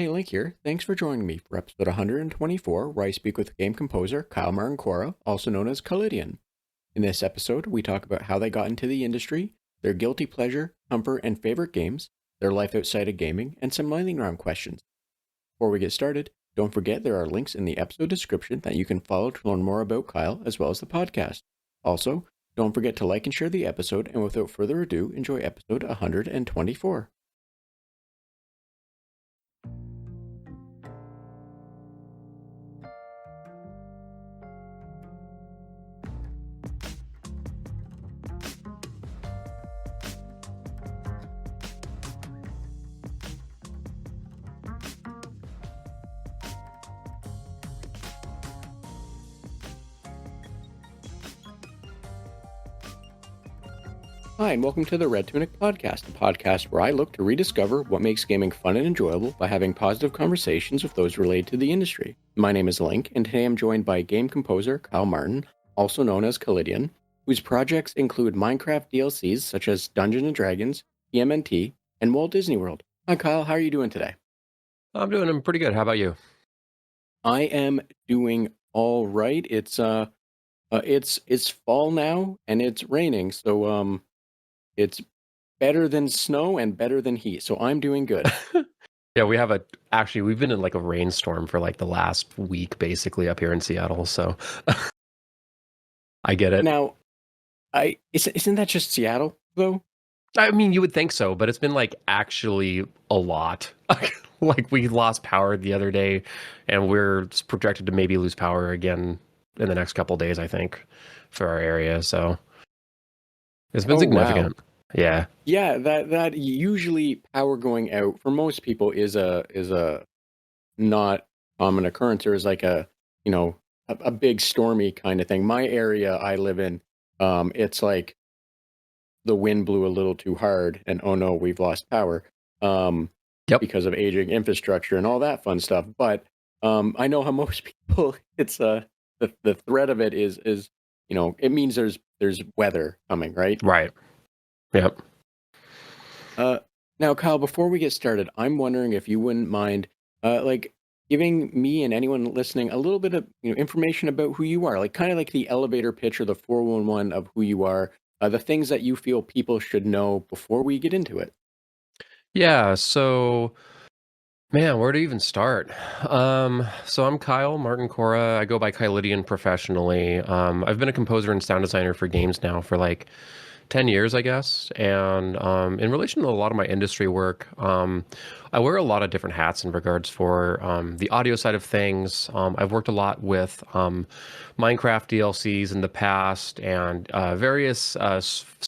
Hey, Link here. Thanks for joining me for episode 124, where I speak with game composer Martina Cora, also known as Kylydian. In this episode, we talk about how they got into the industry, their guilty pleasure, comfort, and favorite games, their life outside of gaming, and some lightning round questions. Before we get started, don't forget there are links in the episode description that you can follow to learn more about Kyle as well as the podcast. Also, don't forget to like and share the episode, and without further ado, enjoy episode 124. Hi, and welcome to the Red Tunic podcast, a podcast where I look to rediscover what makes gaming fun and enjoyable by having positive conversations with those related to the industry. My name is Link, and today I'm joined by game composer Kyle Martin, also known as Kylydian, whose projects include Minecraft DLCs such as Dungeons & Dragons, TMNT, and Walt Disney World. Hi Kyle, how are you doing today? I'm pretty good. How about you? I am doing all right. It's fall now, and it's raining, so it's better than snow and better than heat, so I'm doing good. Yeah, we've been in like a rainstorm for like the last week basically up here in Seattle, so I get it. Now, isn't that just Seattle though? I mean, you would think so, but it's been like actually a lot. Like we lost power the other day, and we're projected to maybe lose power again in the next couple days, I think, for our area. So it's been significant. Wow. Yeah. Yeah, that usually power going out for most people is a not common occurrence, or is like a big stormy kind of thing. My area I live in, it's like the wind blew a little too hard, and oh no, we've lost power. Yep. Because of aging infrastructure and all that fun stuff. But I know how most people, it's the threat of it is it means there's weather coming, right? Right. Yep. Now, Kyle, before we get started, I'm wondering if you wouldn't mind, like giving me and anyone listening a little bit of information about who you are, like kind of like the elevator pitch or the 411 of who you are, the things that you feel people should know before we get into it. Yeah, so man, where to even start? So I'm Kyle Martin Cora. I go by Kylydian professionally. I've been a composer and sound designer for games now for like 10 years, I guess. And in relation to a lot of my industry work, I wear a lot of different hats in regards for the audio side of things. I've worked a lot with Minecraft DLCs in the past and various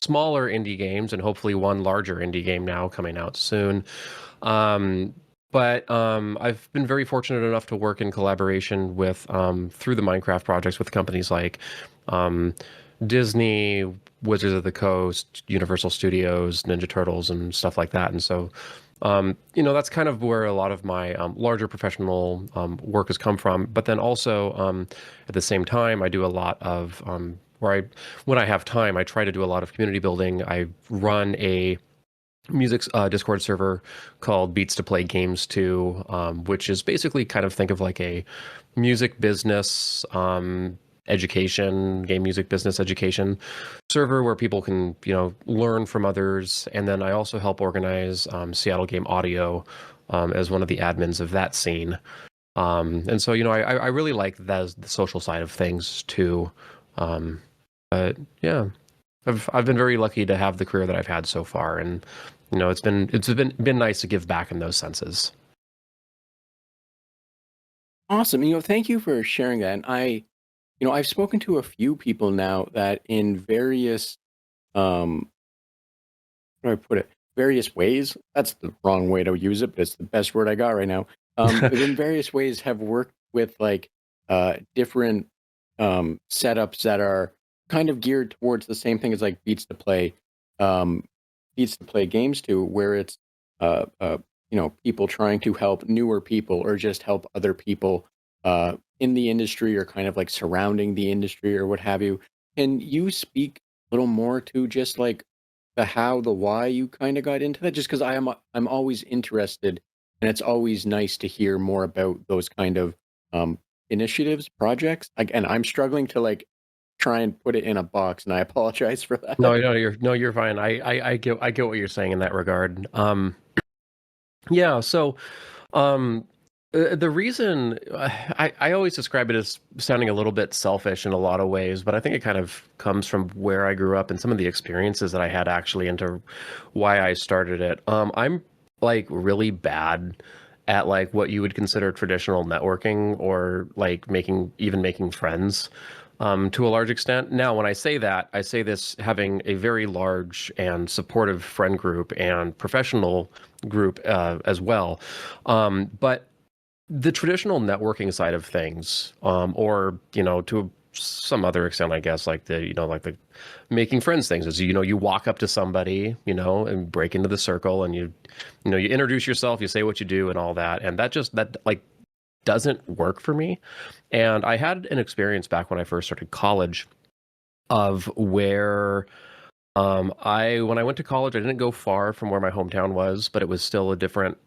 smaller indie games, and hopefully one larger indie game now coming out soon. But I've been very fortunate enough to work in collaboration with through the Minecraft projects with companies like Disney, Wizards of the Coast, Universal Studios, Ninja Turtles, and stuff like that. And so, that's kind of where a lot of my larger professional work has come from. But then also, at the same time, I do a lot of when I have time, I try to do a lot of community building. I run a music Discord server called Beats to Play Games 2, which is basically kind of think of like a music business education, game music business education server where people can, learn from others. And then I also help organize Seattle Game Audio as one of the admins of that scene. And so, I really like the social side of things too. But yeah, I've been very lucky to have the career that I've had so far, and it's been nice to give back in those senses. Awesome. Thank you for sharing that. And I've spoken to a few people now that in various, how do I put it? Various ways. That's the wrong way to use it, but it's the best word I got right now. But in various ways have worked with like different setups that are kind of geared towards the same thing as like Beats to Play Games too, where it's people trying to help newer people or just help other people in the industry or kind of like surrounding the industry or what have you. Can you speak a little more to just like the how, the why you kind of got into that? Just because I'm always interested and it's always nice to hear more about those kind of initiatives, projects. Again, I'm struggling to like try and put it in a box, and I apologize for that. You're fine. I get what you're saying in that regard. Yeah, so the reason I always describe it as sounding a little bit selfish in a lot of ways, but I think it kind of comes from where I grew up and some of the experiences that I had actually into why I started it. I'm like really bad at like what you would consider traditional networking or like making friends to a large extent. Now, when I say that, I say this having a very large and supportive friend group and professional group as well. But the traditional networking side of things, or to some other extent, I guess, like the making friends things is you walk up to somebody, and break into the circle, and you introduce yourself, you say what you do, and all that, and that like doesn't work for me. And I had an experience back when I first started college of where when I went to college, I didn't go far from where my hometown was, but it was still a different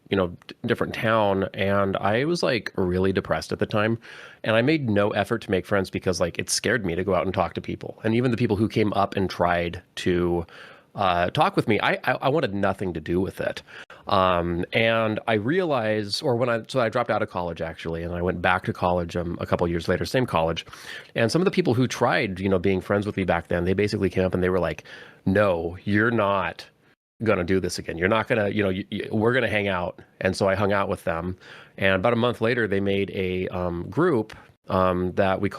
town. And I was like really depressed at the time. And I made no effort to make friends because like it scared me to go out and talk to people. And even the people who came up and tried to talk with me, I wanted nothing to do with it. And I realized, so I dropped out of college actually, and I went back to college a couple years later, same college. And some of the people who tried, being friends with me back then, they basically came up and they were like, no, you're not going to do this again. You're not going to, we're going to hang out. And so I hung out with them. And about a month later, they made a group that we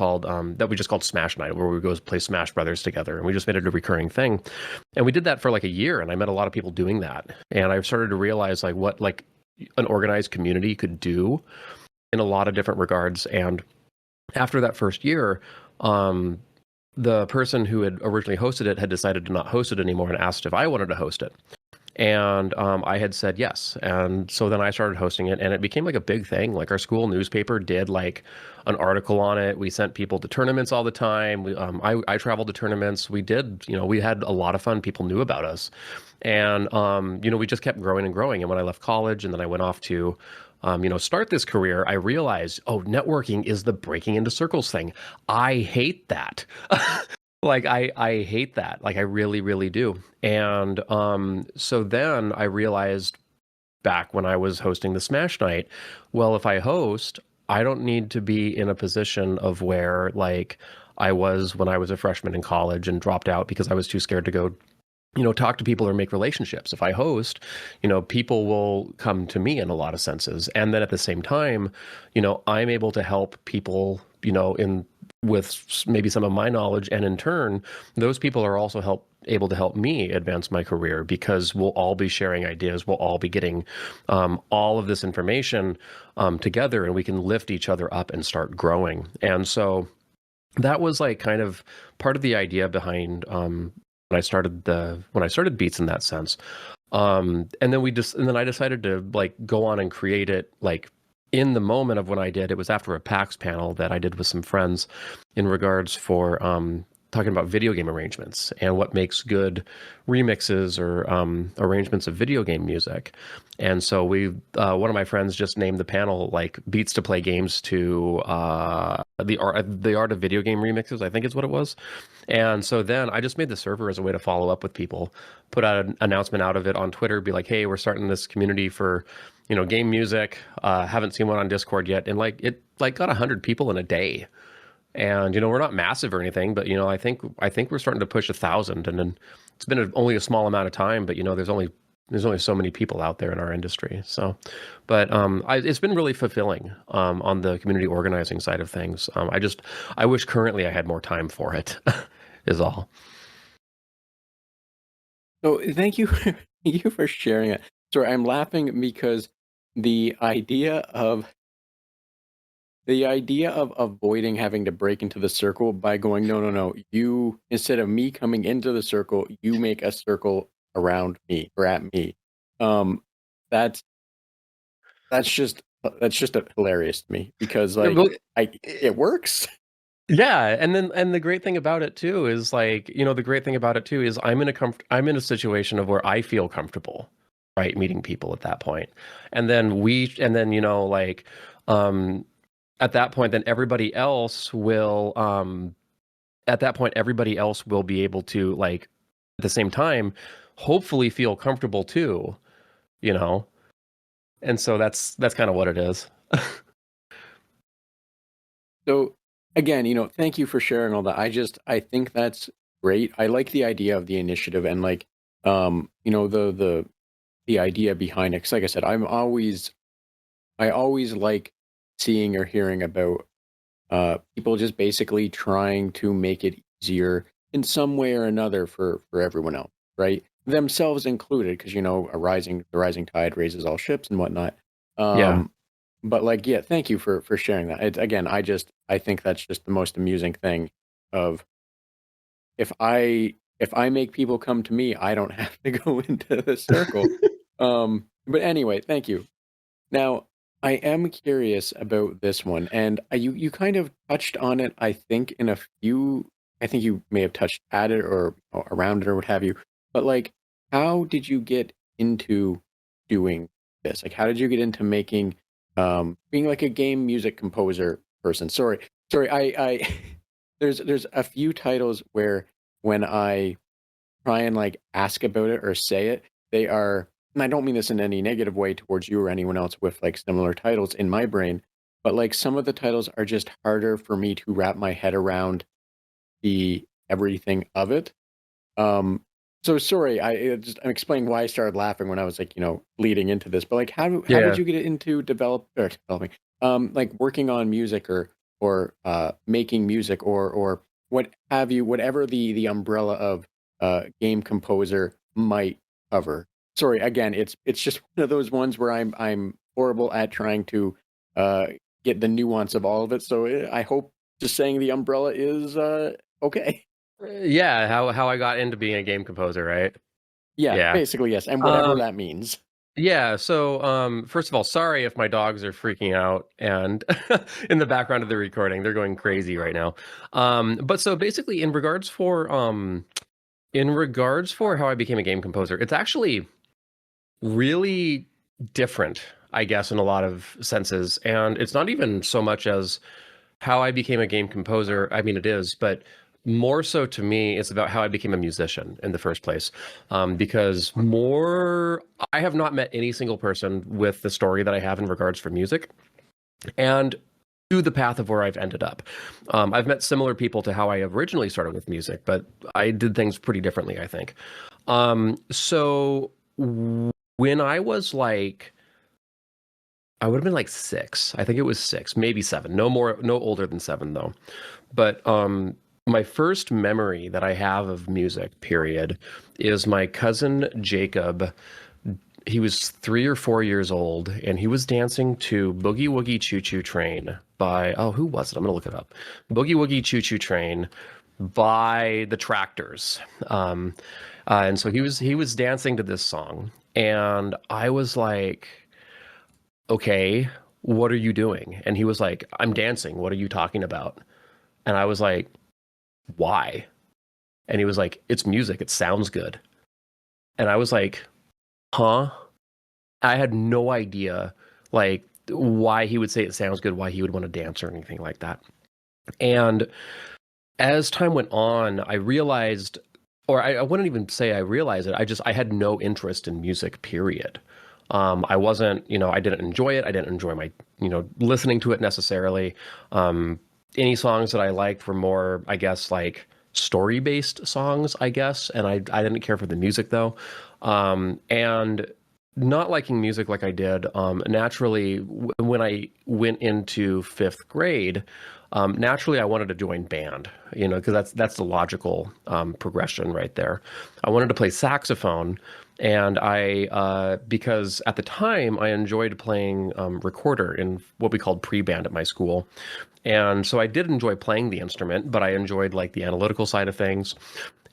just called Smash Night, where we go play Smash Brothers together, and we just made it a recurring thing. And we did that for like a year, and I met a lot of people doing that. And I started to realize like what like an organized community could do in a lot of different regards. And after that first year, the person who had originally hosted it had decided to not host it anymore and asked if I wanted to host it. And I had said yes. And so then I started hosting it, and it became like a big thing. Like our school newspaper did like an article on it. We sent people to tournaments all the time. I traveled to tournaments. We did, we had a lot of fun. People knew about us. And, we just kept growing and growing. And when I left college and then I went off to, start this career, I realized, oh, networking is the breaking into circles thing. I hate that. Like I hate that. Like I really, really do. And so then I realized back when I was hosting the Smash Night, well, if I host, I don't need to be in a position of where like I was when I was a freshman in college and dropped out because I was too scared to go talk to people or make relationships. If I host, people will come to me in a lot of senses. And then at the same time, I'm able to help people, with maybe some of my knowledge. And in turn, those people are also able to help me advance my career because we'll all be sharing ideas. We'll all be getting all of this information together, and we can lift each other up and start growing. And so that was like kind of part of the idea behind when I started Beats in that sense. And then I decided to like go on and create it like in the moment of when I did. It was after a PAX panel that I did with some friends in regards for talking about video game arrangements and what makes good remixes or arrangements of video game music. And so one of my friends just named the panel like Beats to Play Games to the art of video game remixes, I think is what it was. And so then I just made the server as a way to follow up with people, put out an announcement out of it on Twitter, be like, hey, we're starting this community for game music. Haven't seen one on Discord yet. And like it like got 100 people in a day. And we're not massive or anything, but I think we're starting to push 1,000, and then it's been only a small amount of time, but there's only so many people out there in our industry. So, but it's been really fulfilling on the community organizing side of things. I wish currently I had more time for it. Is all. So thank you, thank you for sharing it. Sorry, I'm laughing because the idea of avoiding having to break into the circle by going, no, you, instead of me coming into the circle, you make a circle around me or at me. That's just hilarious to me because like it works. Yeah, and the great thing about it too is like, I'm in a situation of where I feel comfortable. right? Meeting people at that point. And then like, at that point, then everybody else will, at that point, everybody else will be able to, like, at the same time, hopefully feel comfortable too, you know? And so that's kind of what it is. So again, thank you for sharing all that. I think that's great. I like the idea of the initiative and like, the idea behind it. 'Cause like I said, I always like seeing or hearing about people just basically trying to make it easier in some way or another for everyone else, right? Themselves included, because the rising tide raises all ships and whatnot. Yeah. But like, yeah, thank you for sharing that. Again, I think that's just the most amusing thing of if I make people come to me, I don't have to go into the circle. But anyway, thank you. Now, I am curious about this one, and you kind of touched on it, I think, in a few. I think you may have touched at it or around it or what have you. But like, how did you get into doing this? Like, how did you get into making, being like a game music composer person? Sorry. I there's a few titles where when I try and like ask about it or say it, they are, and I don't mean this in any negative way towards you or anyone else with like similar titles in my brain, but like some of the titles are just harder for me to wrap my head around the everything of it. So sorry, I'm explaining why I started laughing when I was like, leading into this, but like how did Yeah. you get into developing, like working on music or making music or what have you, whatever the umbrella of game composer might cover. Sorry, again, it's just one of those ones where I'm horrible at trying to uh get the nuance of all of it. So I hope just saying the umbrella is okay. Yeah, how I got into being a game composer, right? Yeah, Yeah. basically, yes, and whatever Um, that means. yeah, so first of all, sorry if my dogs are freaking out and in the background of the recording, they're going crazy right now. But so basically in regards for how I became a game composer, it's actually really different, I guess, in a lot of senses. And it's not even so much as how I became a game composer. I mean, it is, but more so to me, it's about how I became a musician in the first place. Because I have not met any single person with the story that I have in regards for music and to the path of where I've ended up. I've met similar people to how I originally started with music, but I did things pretty differently, I think. So when I was like, I would have been like 6. I think it was 6, maybe 7. No more, no older than 7 though. But my first memory that I have of music, period, is my cousin Jacob. He was 3 or 4 years old, and he was dancing to Boogie Woogie Choo Choo Train by, oh, who was it? I'm gonna look it up. Boogie Woogie Choo Choo Train by the Tractors. And so he was dancing to this song, and I was like, okay, what are you doing? And he was like, I'm dancing. What are you talking about? And I was like, why? And he was like, it's music. It sounds good. And I was like, huh? I had no idea, like, why he would say it sounds good, why he would want to dance or anything like that. And as time went on, I realized, or I wouldn't even say I realized it. I had no interest in music, period. I wasn't, I didn't enjoy it. I didn't enjoy my, listening to it necessarily. Any songs that I liked were more, I guess, like story-based songs, I guess. And I didn't care for the music though. And not liking music like I did, naturally, when I went into 5th grade, naturally I wanted to join band, because that's the logical progression right there. I wanted to play saxophone, and because at the time I enjoyed playing recorder in what we called pre-band at my school. And so I did enjoy playing the instrument, but I enjoyed like the analytical side of things.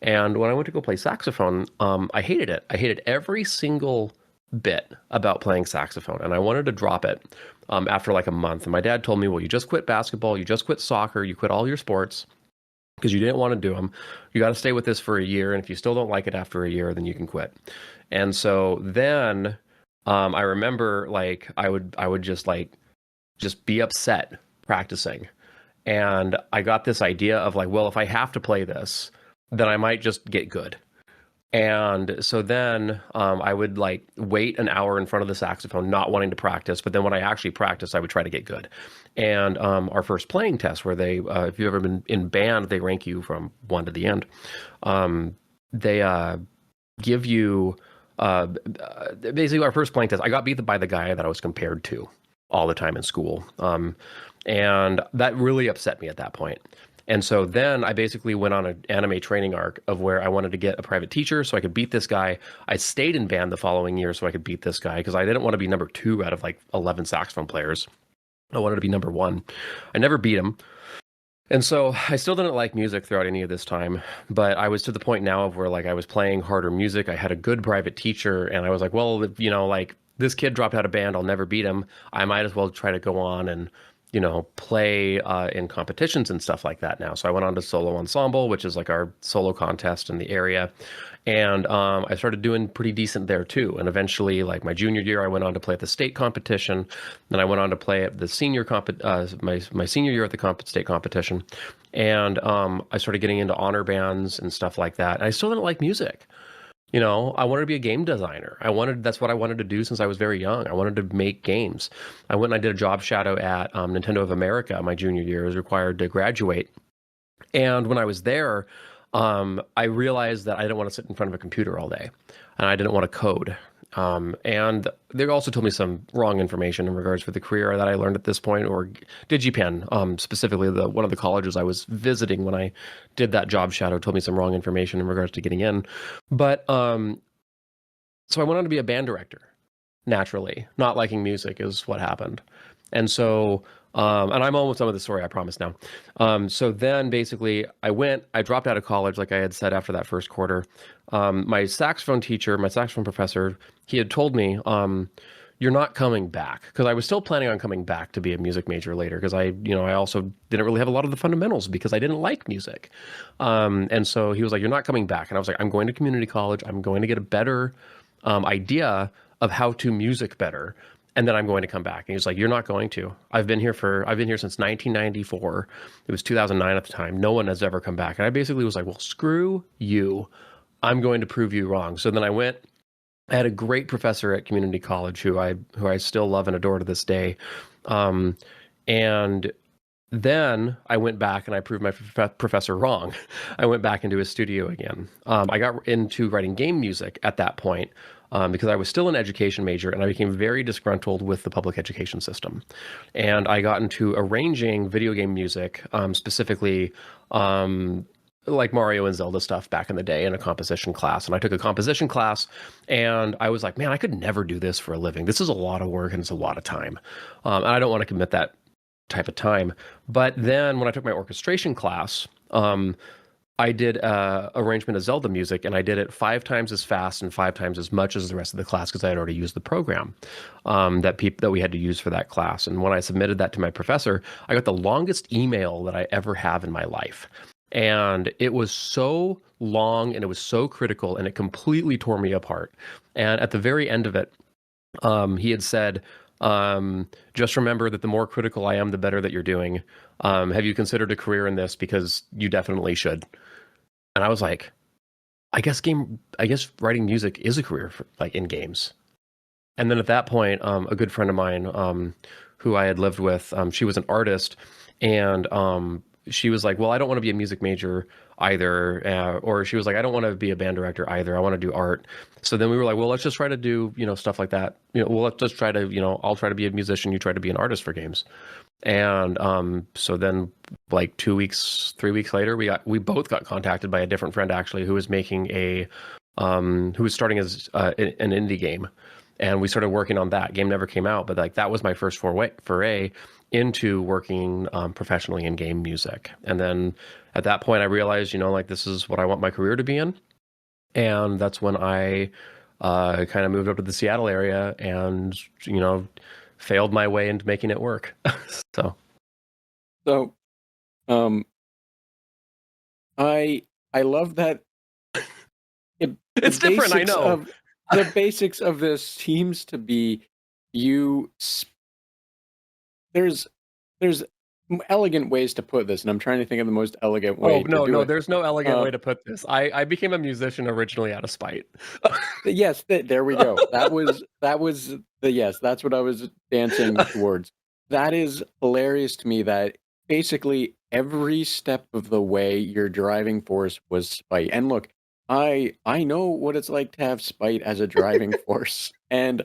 And when I went to go play saxophone, I hated it. I hated every single bit about playing saxophone, and I wanted to drop it after like a month. And my dad told me, well, you just quit basketball, you just quit soccer, you quit all your sports, because you didn't want to do them. You got to stay with this for a year, and if you still don't like it after a year, then you can quit. And so then I remember like I would just be upset practicing. And I got this idea of like, well, if I have to play this, then I might just get good. And so then I would like wait an hour in front of the saxophone, not wanting to practice. But then when I actually practice, I would try to get good. And our first playing test, where they, if you've ever been in band, they rank you from one to the end. They give you basically our first playing test. I got beat by the guy that I was compared to all the time in school. And that really upset me at that point. And so then I basically went on an anime training arc of where I wanted to get a private teacher so I could beat this guy. I stayed in band the following year so I could beat this guy because I didn't want to be number 2 out of like 11 saxophone players. I wanted to be number 1. I never beat him. And so I still didn't like music throughout any of this time, but I was to the point now of where like I was playing harder music. I had a good private teacher, and I was like, well, you know, like this kid dropped out of band, I'll never beat him. I might as well try to go on and, you know, play in competitions and stuff like that now. So I went on to solo ensemble, which is like our solo contest in the area. And I started doing pretty decent there too. And eventually, like my junior year, I went on to play at the state competition. Then I went on to play at the my senior year at the state competition. And I started getting into honor bands and stuff like that. And I still didn't like music. You know, I wanted to be a game designer. That's what I wanted to do since I was very young. I wanted to make games. I went and I did a job shadow at Nintendo of America my junior year. I was required to graduate. And when I was there, I realized that I didn't want to sit in front of a computer all day, and I didn't want to code. And they also told me some wrong information in regards to the career that I learned at this point, or DigiPen, specifically one of the colleges I was visiting when I did that job shadow told me some wrong information in regards to getting in. But so I went on to be a band director, naturally. Not liking music is what happened. And so, and I'm almost done with the story, I promise now. So then basically I dropped out of college, like I had said after that first quarter. My saxophone teacher, my saxophone professor, he had told me, you're not coming back. Because I was still planning on coming back to be a music major later, because I also didn't really have a lot of the fundamentals because I didn't like music. And so he was like, you're not coming back. And I was like, I'm going to community college. I'm going to get a better idea of how to music better. And then I'm going to come back. And he was like, you're not going to. I've been here since 1994. It was 2009 at the time. No one has ever come back. And I basically was like, well, screw you. I'm going to prove you wrong. So then I had a great professor at community college who I still love and adore to this day. And then I went back and I proved my professor wrong. I went back into his studio again. I got into writing game music at that point. Because I was still an education major, and I became very disgruntled with the public education system. And I got into arranging video game music, specifically like Mario and Zelda stuff back in the day in a composition class. And I took a composition class, and I was like, man, I could never do this for a living. This is a lot of work, and it's a lot of time. And I don't want to commit that type of time. But then when I took my orchestration class, I did arrangement of Zelda music, and I did it 5 times as fast and 5 times as much as the rest of the class because I had already used the program that we had to use for that class. And when I submitted that to my professor, I got the longest email that I ever have in my life. And it was so long, and it was so critical, and it completely tore me apart. And at the very end of it, he had said, just remember that the more critical I am, the better that you're doing. Have you considered a career in this? Because you definitely should. And I was like, I guess writing music is a career in games. And then at that point, a good friend of mine, who I had lived with, she was an artist, and she was like, well, I don't want to be a music major either. Or she was like, I don't want to be a band director either. I want to do art. So then we were like, well, let's just try to do, stuff like that. Well, let's just try to, I'll try to be a musician. You try to be an artist for games. And so then like 3 weeks later, we both got contacted by a different friend actually who was making who was starting as an indie game. And we started working on that. Game never came out, but like that was my first foray into working professionally in game music. And then at that point I realized, this is what I want my career to be in. And that's when I kind of moved up to the Seattle area and, failed my way into making it work. So, I I love that the It's different, I basics know. of this seems to be you there's there's elegant ways to put this, and I'm trying to think of the most elegant Oh, way to no, do no, it. there's no elegant Uh, way to put this. I became a musician originally out of spite. yes, there we go. That was the yes. That's what I was dancing towards. That is hilarious to me. That basically every step of the way your driving force was spite. And look, I know what it's like to have spite as a driving force, and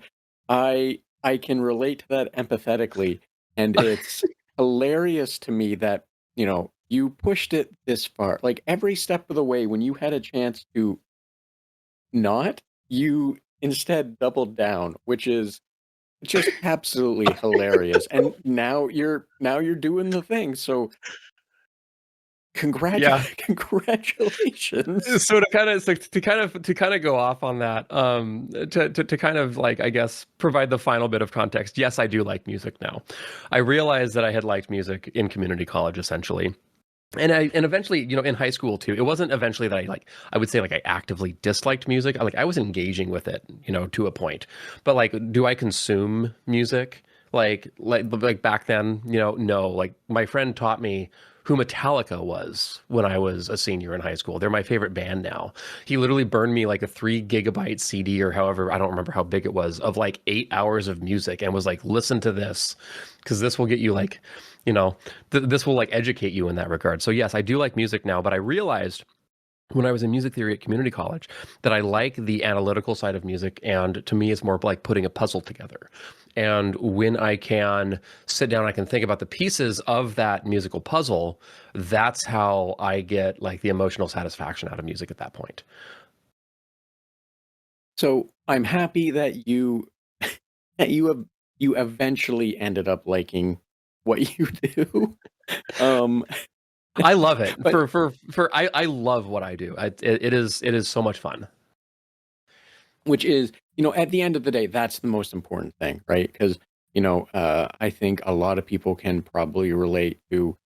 I can relate to that empathetically. And it's hilarious to me that you pushed it this far. Like every step of the way, when you had a chance to not, you instead doubled down, which is just absolutely hilarious. And now you're doing the thing. So Yeah. congratulations. So to kind of go off on that, to kind of like, I guess, provide the final bit of context. Yes, I do like music now. I realized that I had liked music in community college essentially. And eventually, in high school too. It wasn't eventually that I would say like I actively disliked music. I was engaging with it, to a point. But like, do I consume music? Like back then, no. Like my friend taught me who Metallica was when I was a senior in high school. They're my favorite band now. He literally burned me like a 3 GB CD or however, I don't remember how big it was, of like 8 hours of music and was like, listen to this, because this will get you like, you know, this will like educate you in that regard. So yes, I do like music now, but I realized when I was in music theory at community college that I like the analytical side of music, and to me it's more like putting a puzzle together. And when I can sit down, I can think about the pieces of that musical puzzle. That's how I get like the emotional satisfaction out of music at that point. So I'm happy that you eventually ended up liking what you do. Um, I love it. but I love what I do. It is so much fun. which is, at the end of the day, that's the most important thing, right? Because, I think a lot of people can probably relate to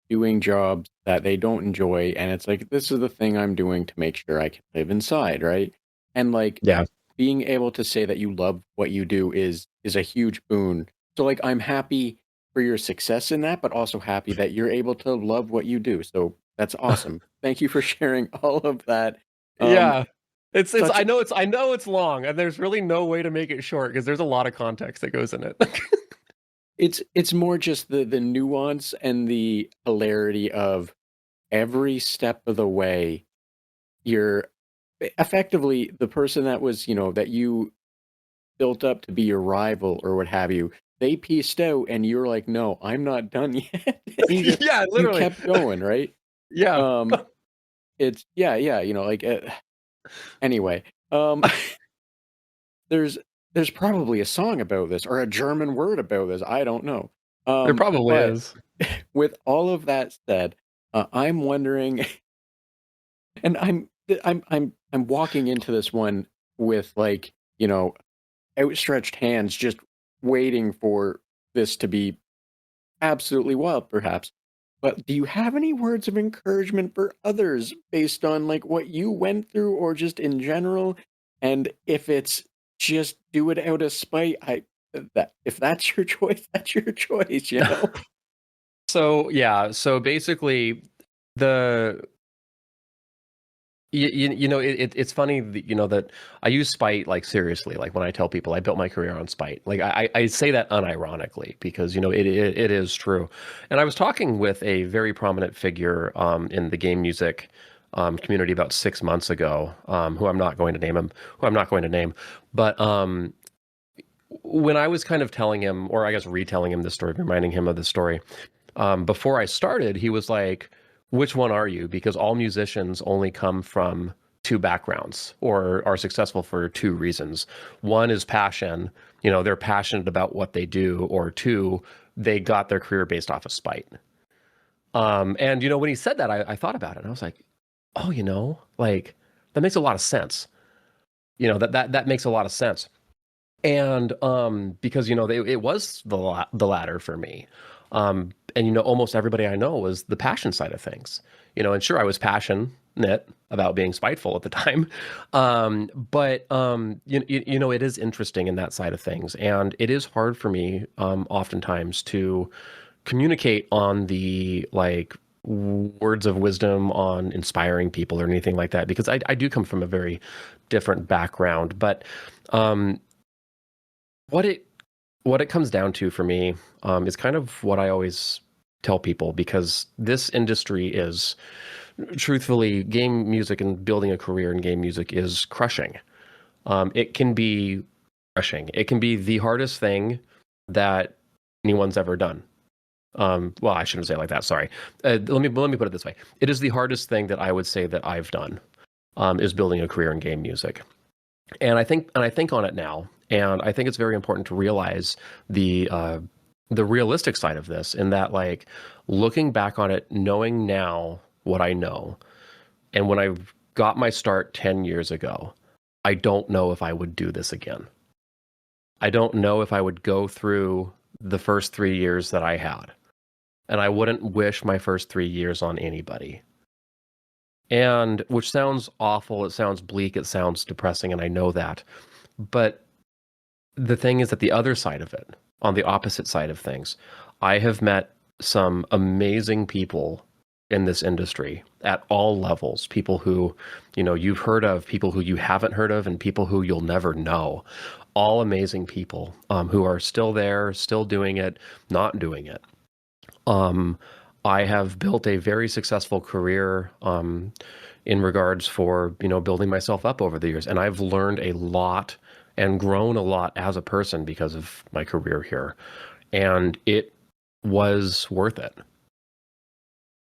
doing jobs that they don't enjoy. And it's like, this is the thing I'm doing to make sure I can live inside, right? And like Yeah. being able to say that you love what you do is a huge boon. So like, I'm happy for your success in that, but also happy that you're able to love what you do. So that's awesome. Thank you for sharing all of that. Um, Yeah. It's such I know it's long, and there's really no way to make it short because there's a lot of context that goes in it. it's more just the nuance and the hilarity of every step of the way you're effectively the person that was, that you built up to be your rival or what have you. They pieced out and you're like, "No, I'm not done yet." And Yeah, you literally. kept going, right? Yeah. Um it's yeah, like anyway. There's there's probably a song about this or a German word about this. I don't know. There probably But is. with all of that said, I'm wondering, and I'm walking into this one with like outstretched hands, just waiting for this to be absolutely wild, perhaps. But do you have any words of encouragement for others based on like what you went through, or just in general? And if it's just do it out of spite, that if that's your choice, that's your choice. So yeah, so basically the it's funny that, that I use spite like seriously. Like when I tell people I built my career on spite, like I say that unironically because it is true. And I was talking with a very prominent figure in the game music community about 6 months ago, who I'm not going to name him, who I'm not going to name, but when I was kind of telling him, or I guess retelling him this story, reminding him of the story, before I started, he was like, which one are you? Because all musicians only come from two backgrounds or are successful for two reasons. One is passion, they're passionate about what they do, or two, they got their career based off of spite. And when he said that, I thought about it and I was like, oh, like that makes a lot of sense. That makes a lot of sense. And because it was the latter for me. And almost everybody I know was the passion side of things. and sure, I was passionate about being spiteful at the time. But it is interesting in that side of things. And it is hard for me, oftentimes to communicate on the like words of wisdom on inspiring people or anything like that, because I do come from a very different background. But um, what it what it comes down to for me is kind of what I always tell people, because this industry is truthfully, game music and building a career in game music is crushing. It can be crushing. It can be the hardest thing that anyone's ever done. Well, I shouldn't say it like that. Sorry. Let me put it this way. It is the hardest thing that I would say that I've done, is building a career in game music. And I think on it now, and I think it's very important to realize the realistic side of this, in that, like, looking back on it, knowing now what I know, and when I got my start 10 years ago, I don't know if I would do this again. I don't know if I would go through the first 3 years that I had. And I wouldn't wish my first 3 years on anybody. And which sounds awful, it sounds bleak, it sounds depressing, and I know that. But the thing is that the other side of it, on the opposite side of things, I have met some amazing people in this industry at all levels. People who, you've heard of, people who you haven't heard of, and people who you'll never know. All amazing people, who are still there, still doing it, not doing it. I have built a very successful career in regards for, building myself up over the years. And I've learned a lot and grown a lot as a person because of my career here. And it was worth it.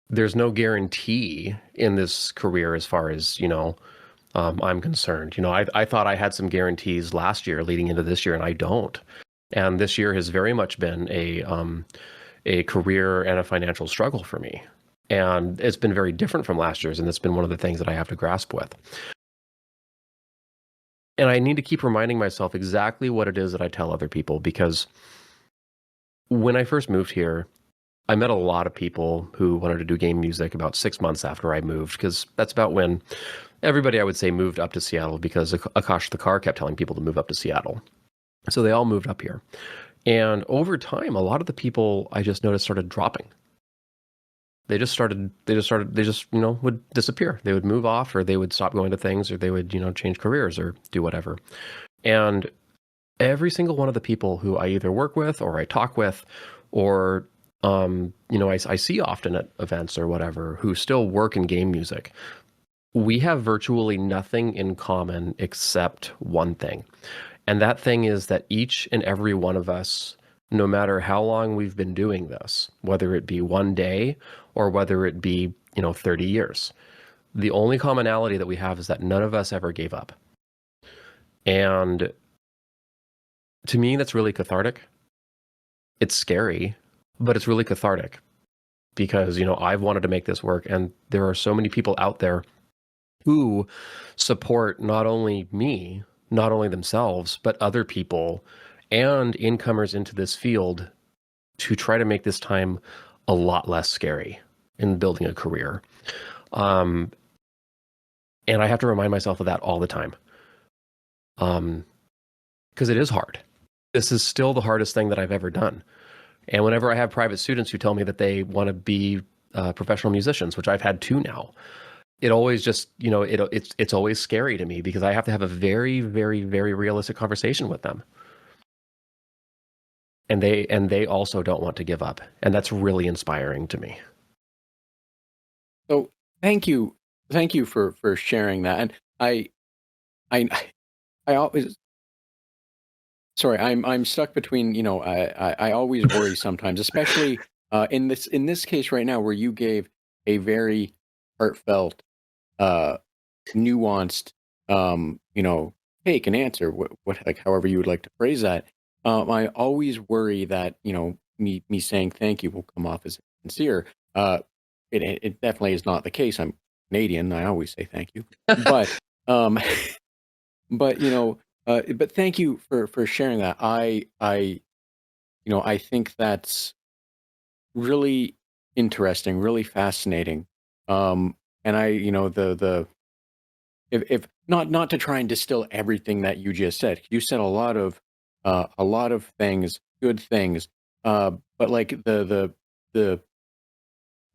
There's no guarantee in this career as far as, I'm concerned. I thought I had some guarantees last year leading into this year, and I don't. And this year has very much been a career and a financial struggle for me. And it's been very different from last year's, and it's been one of the things that I have to grasp with. And I need to keep reminding myself exactly what it is that I tell other people, because when I first moved here, I met a lot of people who wanted to do game music about 6 months after I moved, because that's about when everybody, I would say, moved up to Seattle, because Akash the car kept telling people to move up to Seattle. So they all moved up here. And over time, a lot of the people I just noticed started dropping. They just would disappear. They would move off, or they would stop going to things, or they would, change careers or do whatever. And every single one of the people who I either work with or I talk with, or, I see often at events or whatever, who still work in game music, we have virtually nothing in common except one thing. And that thing is that each and every one of us, no matter how long we've been doing this, whether it be one day or whether it be, 30 years, the only commonality that we have is that none of us ever gave up. And to me, that's really cathartic. It's scary, but it's really cathartic, because, I've wanted to make this work, and there are so many people out there who support not only me, not only themselves, but other people and incomers into this field to try to make this time a lot less scary in building a career. And I have to remind myself of that all the time. Because it is hard. This is still the hardest thing that I've ever done. And whenever I have private students who tell me that they want to be professional musicians, which I've had 2 now, it always just, it's always scary to me, because I have to have a very, very, very realistic conversation with them. And they also don't want to give up. And that's really inspiring to me. So thank you for sharing that. And I always, sorry, I'm stuck between, I always worry sometimes, especially in this case right now, where you gave a very heartfelt, nuanced, take and answer, what like however you would like to phrase that. I always worry that, me saying thank you will come off as sincere. It definitely is not the case. I'm Canadian. I always say thank you, but um, but thank you for sharing that. I think that's really interesting, really fascinating. And I, the if not to try and distill everything that you just said. You said a lot of things, good things. But like the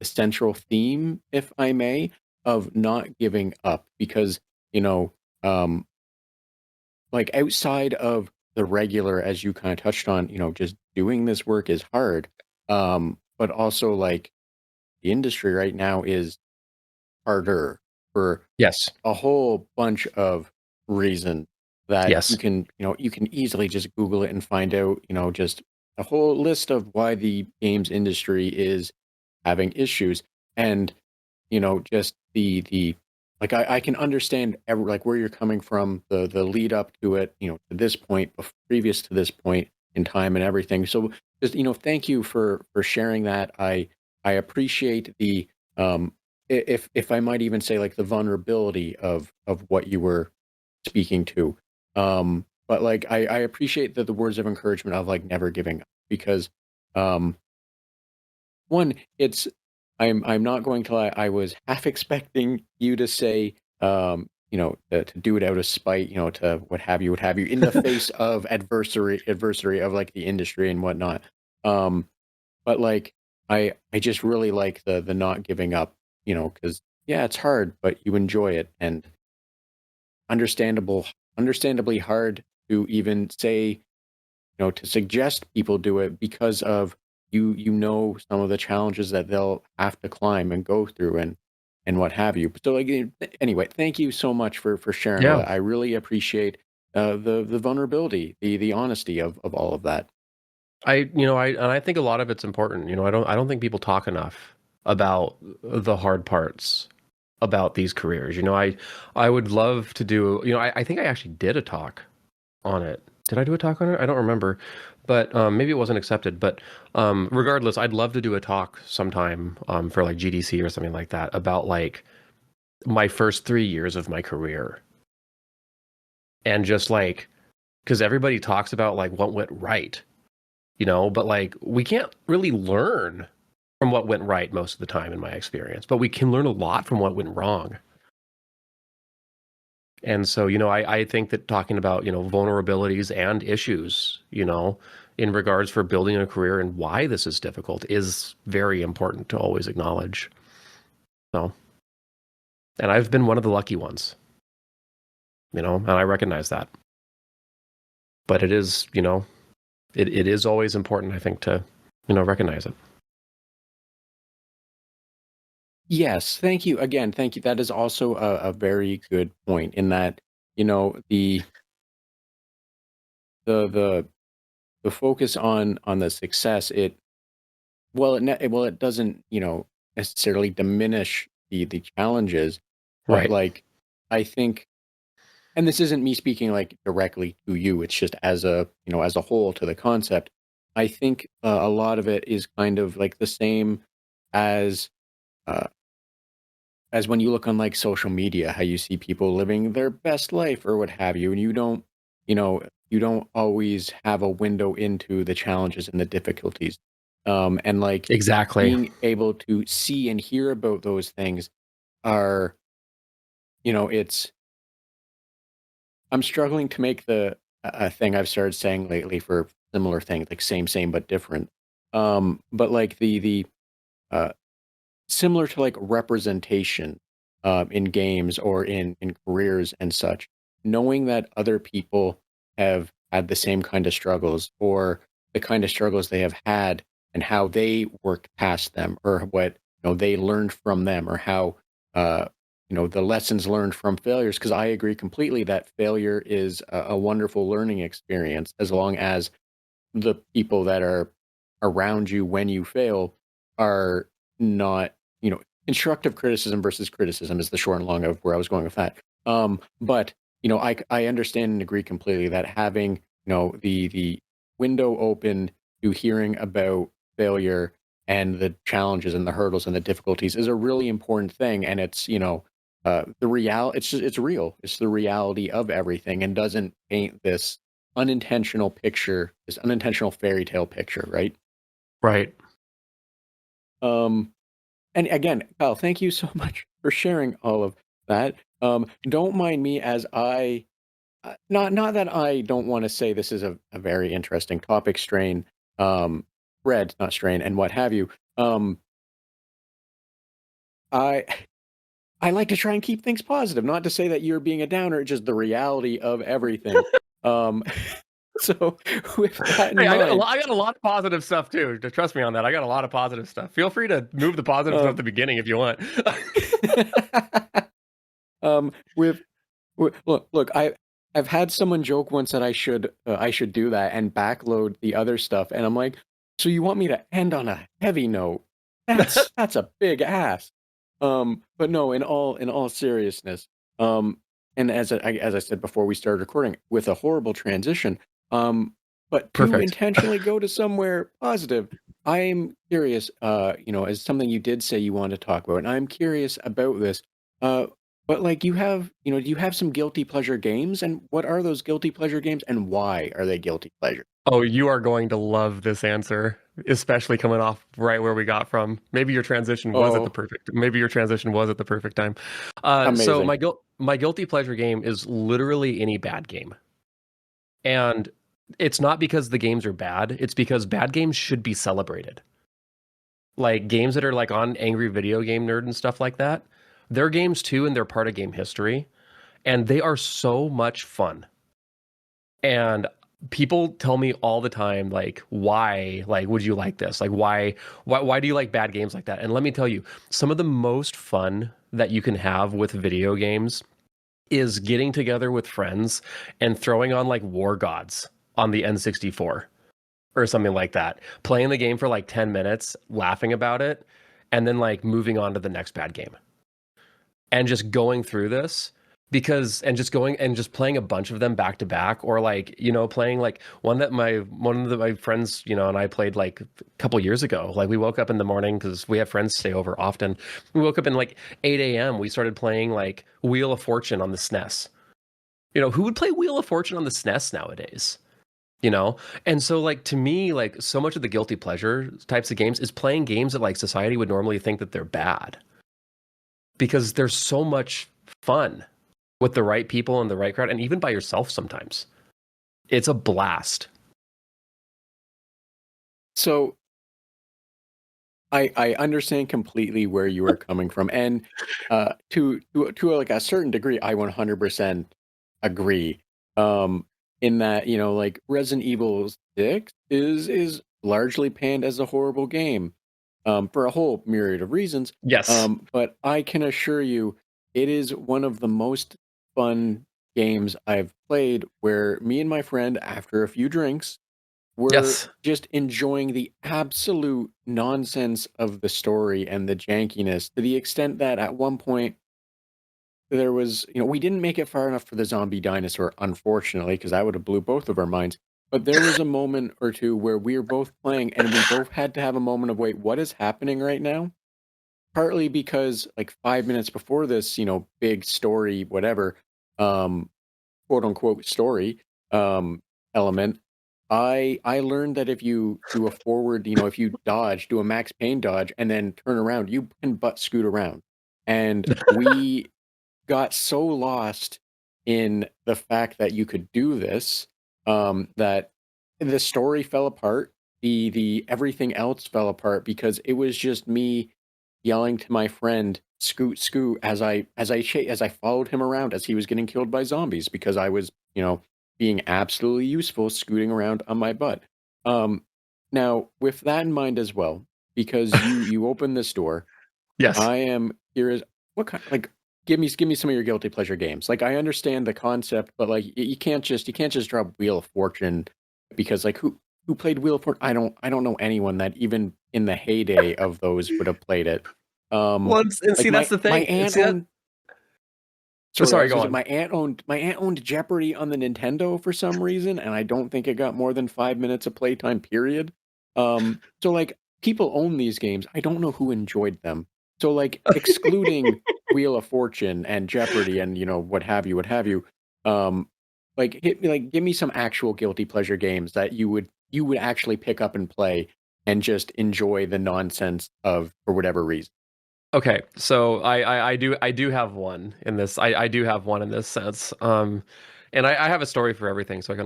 central theme, if I may, of not giving up, because you know, um, like outside of the regular, as you kind of touched on, just doing this work is hard. But also like the industry right now is harder for Yes. a whole bunch of reasons that Yes. you can easily just Google it and find out, just a whole list of why the games industry is having issues. And, just the like I can understand like where you're coming from, the lead up to it, to this point, previous to this point in time and everything. So just, thank you for sharing that. I appreciate the um if I might even say like the vulnerability of what you were speaking to. But like I appreciate the words of encouragement of like never giving up, because um one, it's I'm not going to lie, I was half expecting you to say to do it out of spite, to what have you, in the face of adversary of like the industry and whatnot. Um but like I just really like the not giving up, because yeah, it's hard, but you enjoy it, and understandable understandably hard to even say, to suggest people do it, because of some of the challenges that they'll have to climb and go through, and what have you. So like anyway, thank you so much for sharing all Yeah. that. I really appreciate the vulnerability, the honesty of all of that. I think a lot of it's important. I don't think people talk enough about the hard parts about these careers. I would love to do, I think I actually did a talk on it. Did I do a talk on it? I don't remember, but maybe it wasn't accepted. But regardless, I'd love to do a talk sometime for like GDC or something like that about like my first 3 years of my career, and just like, because everybody talks about like what went right, but like we can't really learn from what went right most of the time in my experience, but we can learn a lot from what went wrong. And so, I think that talking about, vulnerabilities and issues, in regards for building a career and why this is difficult is very important to always acknowledge. So, and I've been one of the lucky ones, and I recognize that. But it is, it is always important, I think, to, recognize it. Yes, thank you again. Thank you. That is also a very good point, in that, the the the focus on the success, it doesn't, necessarily diminish the challenges, but Right. like I think, and this isn't me speaking like directly to you, it's just as a whole to the concept. I think a lot of it is kind of like the same as uh, as when you look on like social media, how you see people living their best life or what have you, and you know, you don't always have a window into the challenges and the difficulties. And like Exactly. being able to see and hear about those things are, it's I'm struggling to make a thing I've started saying lately for similar things, like same but different. But like the uh similar to like representation in games or in careers and such, knowing that other people have had the same kind of struggles, or the kind of struggles they have had, and how they worked past them, or what they learned from them, or how uh, the lessons learned from failures. Because I agree completely that failure is a wonderful learning experience, as long as the people that are around you when you fail are not, constructive criticism versus criticism is the short and long of where I was going with that. But I understand and agree completely that having the window open to hearing about failure and the challenges and the hurdles and the difficulties is a really important thing, and it's the it's real, it's the reality of everything, and doesn't paint this unintentional picture, this unintentional fairy tale picture, right? Right. Um, And again, Kyle, thank you so much for sharing all of that. Don't mind me as I not that I don't want to say this is a very interesting topic, strain, Red, not strain, and what have you. I I like to try and keep things positive. Not to say that you're being a downer, just the reality of everything. Um, so with that in Hey, mind, I got a lot of positive stuff too. Trust me on that. I got a lot of positive stuff. Feel free to move the positive stuff at um, the beginning if you want. with look, I've had someone joke once that I should do that and backload the other stuff, and I'm like, so you want me to end on a heavy note? That's a big ask. But no, in all seriousness, um, and as I said before we started recording, with a horrible transition, but to Perfect. intentionally go to somewhere positive, I'm curious. As something you did say you wanted to talk about, and I'm curious about this. Uh, but like do you have some guilty pleasure games, and what are those guilty pleasure games, and why are they guilty pleasure? Oh, you are going to love this answer, especially coming off right where we got from. Oh, Maybe your transition was at the perfect time. So amazing. my guilty pleasure game is literally any bad game. And it's not because the games are bad, it's because bad games should be celebrated. Like games that are like on Angry Video Game Nerd and stuff like that. They're games too, and they're part of game history. And they are so much fun. And people tell me all the time, like, why, like, would you like this? Like, why do you like bad games like that? And let me tell you, some of the most fun that you can have with video games is getting together with friends and throwing on like War Gods on the N64 or something like that, playing the game for like 10 minutes, laughing about it, and then like moving on to the next bad game and just going through this because and just going and just playing a bunch of them back to back or like playing like one of my friends and I played like a couple years ago. Like we woke up in the morning because we have friends stay over often. We woke up in like 8 a.m. We started playing like Wheel of Fortune on the SNES. Who would play Wheel of Fortune on the SNES nowadays? you know and so like to me, like so much of the guilty pleasure types of games is playing games that like society would normally think that they're bad because there's so much fun with the right people and the right crowd, and even by yourself sometimes. It's a blast. So I understand completely where you are coming from, and to like a certain degree, I 100% agree. In that like Resident Evil 6 is largely panned as a horrible game, for a whole myriad of reasons. Yes. But I can assure you, it is one of the most fun games I've played. Where me and my friend, after a few drinks, we're Yes. just enjoying the absolute nonsense of the story and the jankiness, to the extent that at one point there was, we didn't make it far enough for the zombie dinosaur, unfortunately, because that would have blew both of our minds. But there was a moment or two where we were both playing and we both had to have a moment of, wait, what is happening right now? Partly because like 5 minutes before this, big story, whatever, um, quote unquote story, element, I learned that if you do a forward, if you dodge, do a Max Payne dodge, and then turn around, you can butt scoot around. And we got so lost in the fact that you could do this, that the story fell apart. The everything else fell apart because it was just me yelling to my friend, "Scoot, scoot!" as I followed him around as he was getting killed by zombies, because I was, being absolutely useful, scooting around on my butt. Um, Now, with that in mind as well, because you opened this door, Yes. I am curious. What kind, like, give me some of your guilty pleasure games. Like, I understand the concept, but like you can't just drop Wheel of Fortune, because like who played Wheel of Fortune? I don't know anyone that even in the heyday of those would have played it. Well, Um, and like see, that's the my thing. aunt See that? owned. Sorry, I Sorry, was go gonna say on. my aunt owned Jeopardy on the Nintendo for some reason, and I don't think it got more than 5 minutes of playtime. Period. So like people own these games. I don't know who enjoyed them. So like excluding Wheel of Fortune and Jeopardy and what have you. Um, like give me some actual guilty pleasure games that you would actually pick up and play and just enjoy the nonsense of, for whatever reason. Okay, so I do have one in this. I do have one in this sense. And I have a story for everything, so I can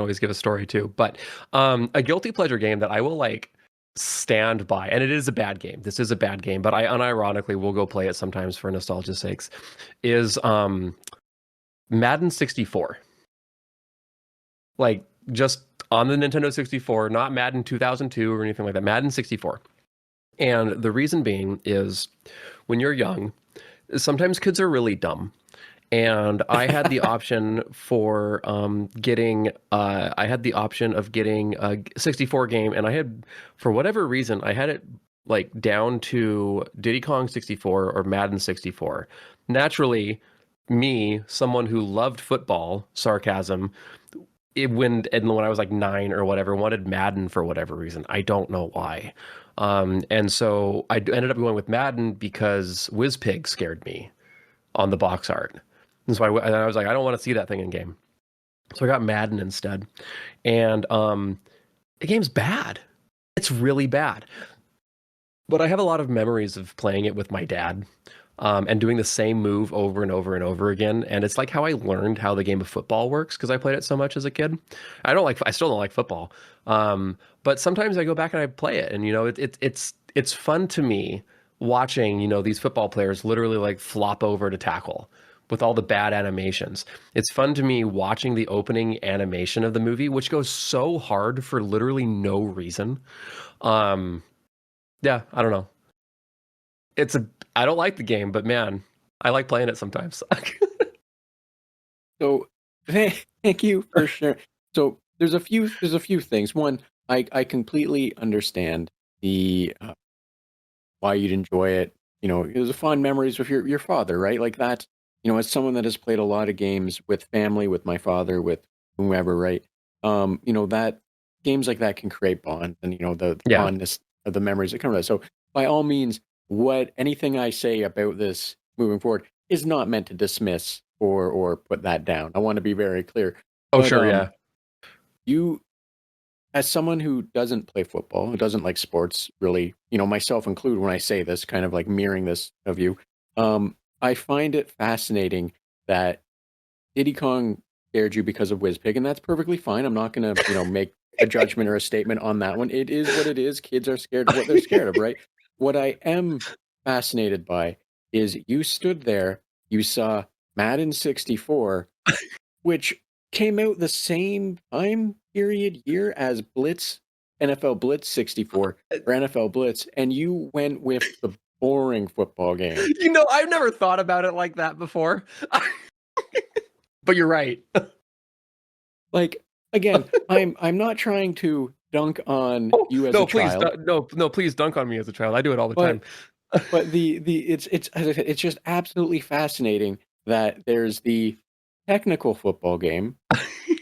always give a story too. But a guilty pleasure game that I will like stand by, and it is a bad game. This is a bad game, but I unironically will go play it sometimes for nostalgia's sakes. Is Madden 64. Like just on the Nintendo 64, not Madden 2002 or anything like that. Madden 64. And the reason being is when you're young, sometimes kids are really dumb. And I had the option for getting I had the option of getting a 64 game, and I had, for whatever reason, I had it like down to Diddy Kong 64 or Madden 64. Naturally, me, someone who loved football, sarcasm, when I was like 9 or whatever, wanted Madden for whatever reason. I don't know why. And so I ended up going with Madden because WizPig scared me on the box art. And so I was like, I don't want to see that thing in game. So I got Madden instead. And the game's bad. It's really bad. But I have a lot of memories of playing it with my dad, and doing the same move over and over and over again. And it's like how I learned how the game of football works because I played it so much as a kid. I still don't like football. But sometimes I go back and I play it, and it's fun to me watching, these football players literally like flop over to tackle with all the bad animations. It's fun to me watching the opening animation of the movie, which goes so hard for literally no reason. Um, yeah, I don't know. I don't like the game, but man, I like playing it sometimes. So thank you for sharing. So there's a few things. One, I completely understand the why you'd enjoy it. It was a fond memories with your father, right? Like that. As someone that has played a lot of games with family, with my father, with whomever, right? That games like that can create bonds, and the Yeah. fondness of the memories that come with that. So by all means, what anything I say about this moving forward is not meant to dismiss or put that down. I want to be very clear. Oh, But sure. Yeah. you, as someone who doesn't play football, who doesn't like sports really, myself included when I say this, kind of like mirroring this of you, I find it fascinating that Diddy Kong scared you because of WizPig, and that's perfectly fine. I'm not gonna, make a judgment or a statement on that one. It is what it is. Kids are scared of what they're scared of, right? What I am fascinated by is you stood there, you saw Madden 64, which came out the same time period year as Blitz, NFL Blitz 64 or NFL Blitz, and you went with the boring football game. I've never thought about it like that before. But you're right. Like, again, I'm not trying to dunk on Oh, you as a no, please, child, no, please dunk on me as a child. I do it all the time. but the it's as I said, it's just absolutely fascinating that there's the technical football game,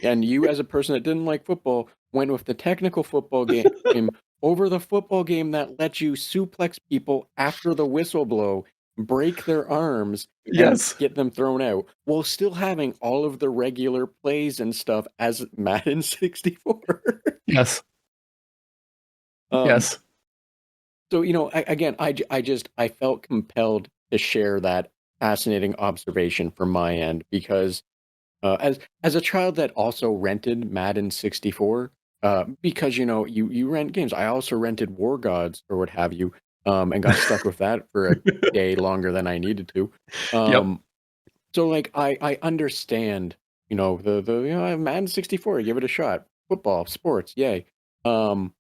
and you as a person that didn't like football went with the technical football game over the football game that lets you suplex people after the whistle blow, break their arms, and Yes. get them thrown out, while still having all of the regular plays and stuff as Madden 64. Yes. um, Yes. so again, I felt compelled to share that fascinating observation from my end because as a child that also rented Madden 64, because you rent games. I also rented War Gods or what have you, and got stuck with that for a day longer than I needed to. Yep. So like I understand, the Madden 64, give it a shot. Football, sports, yay. Um,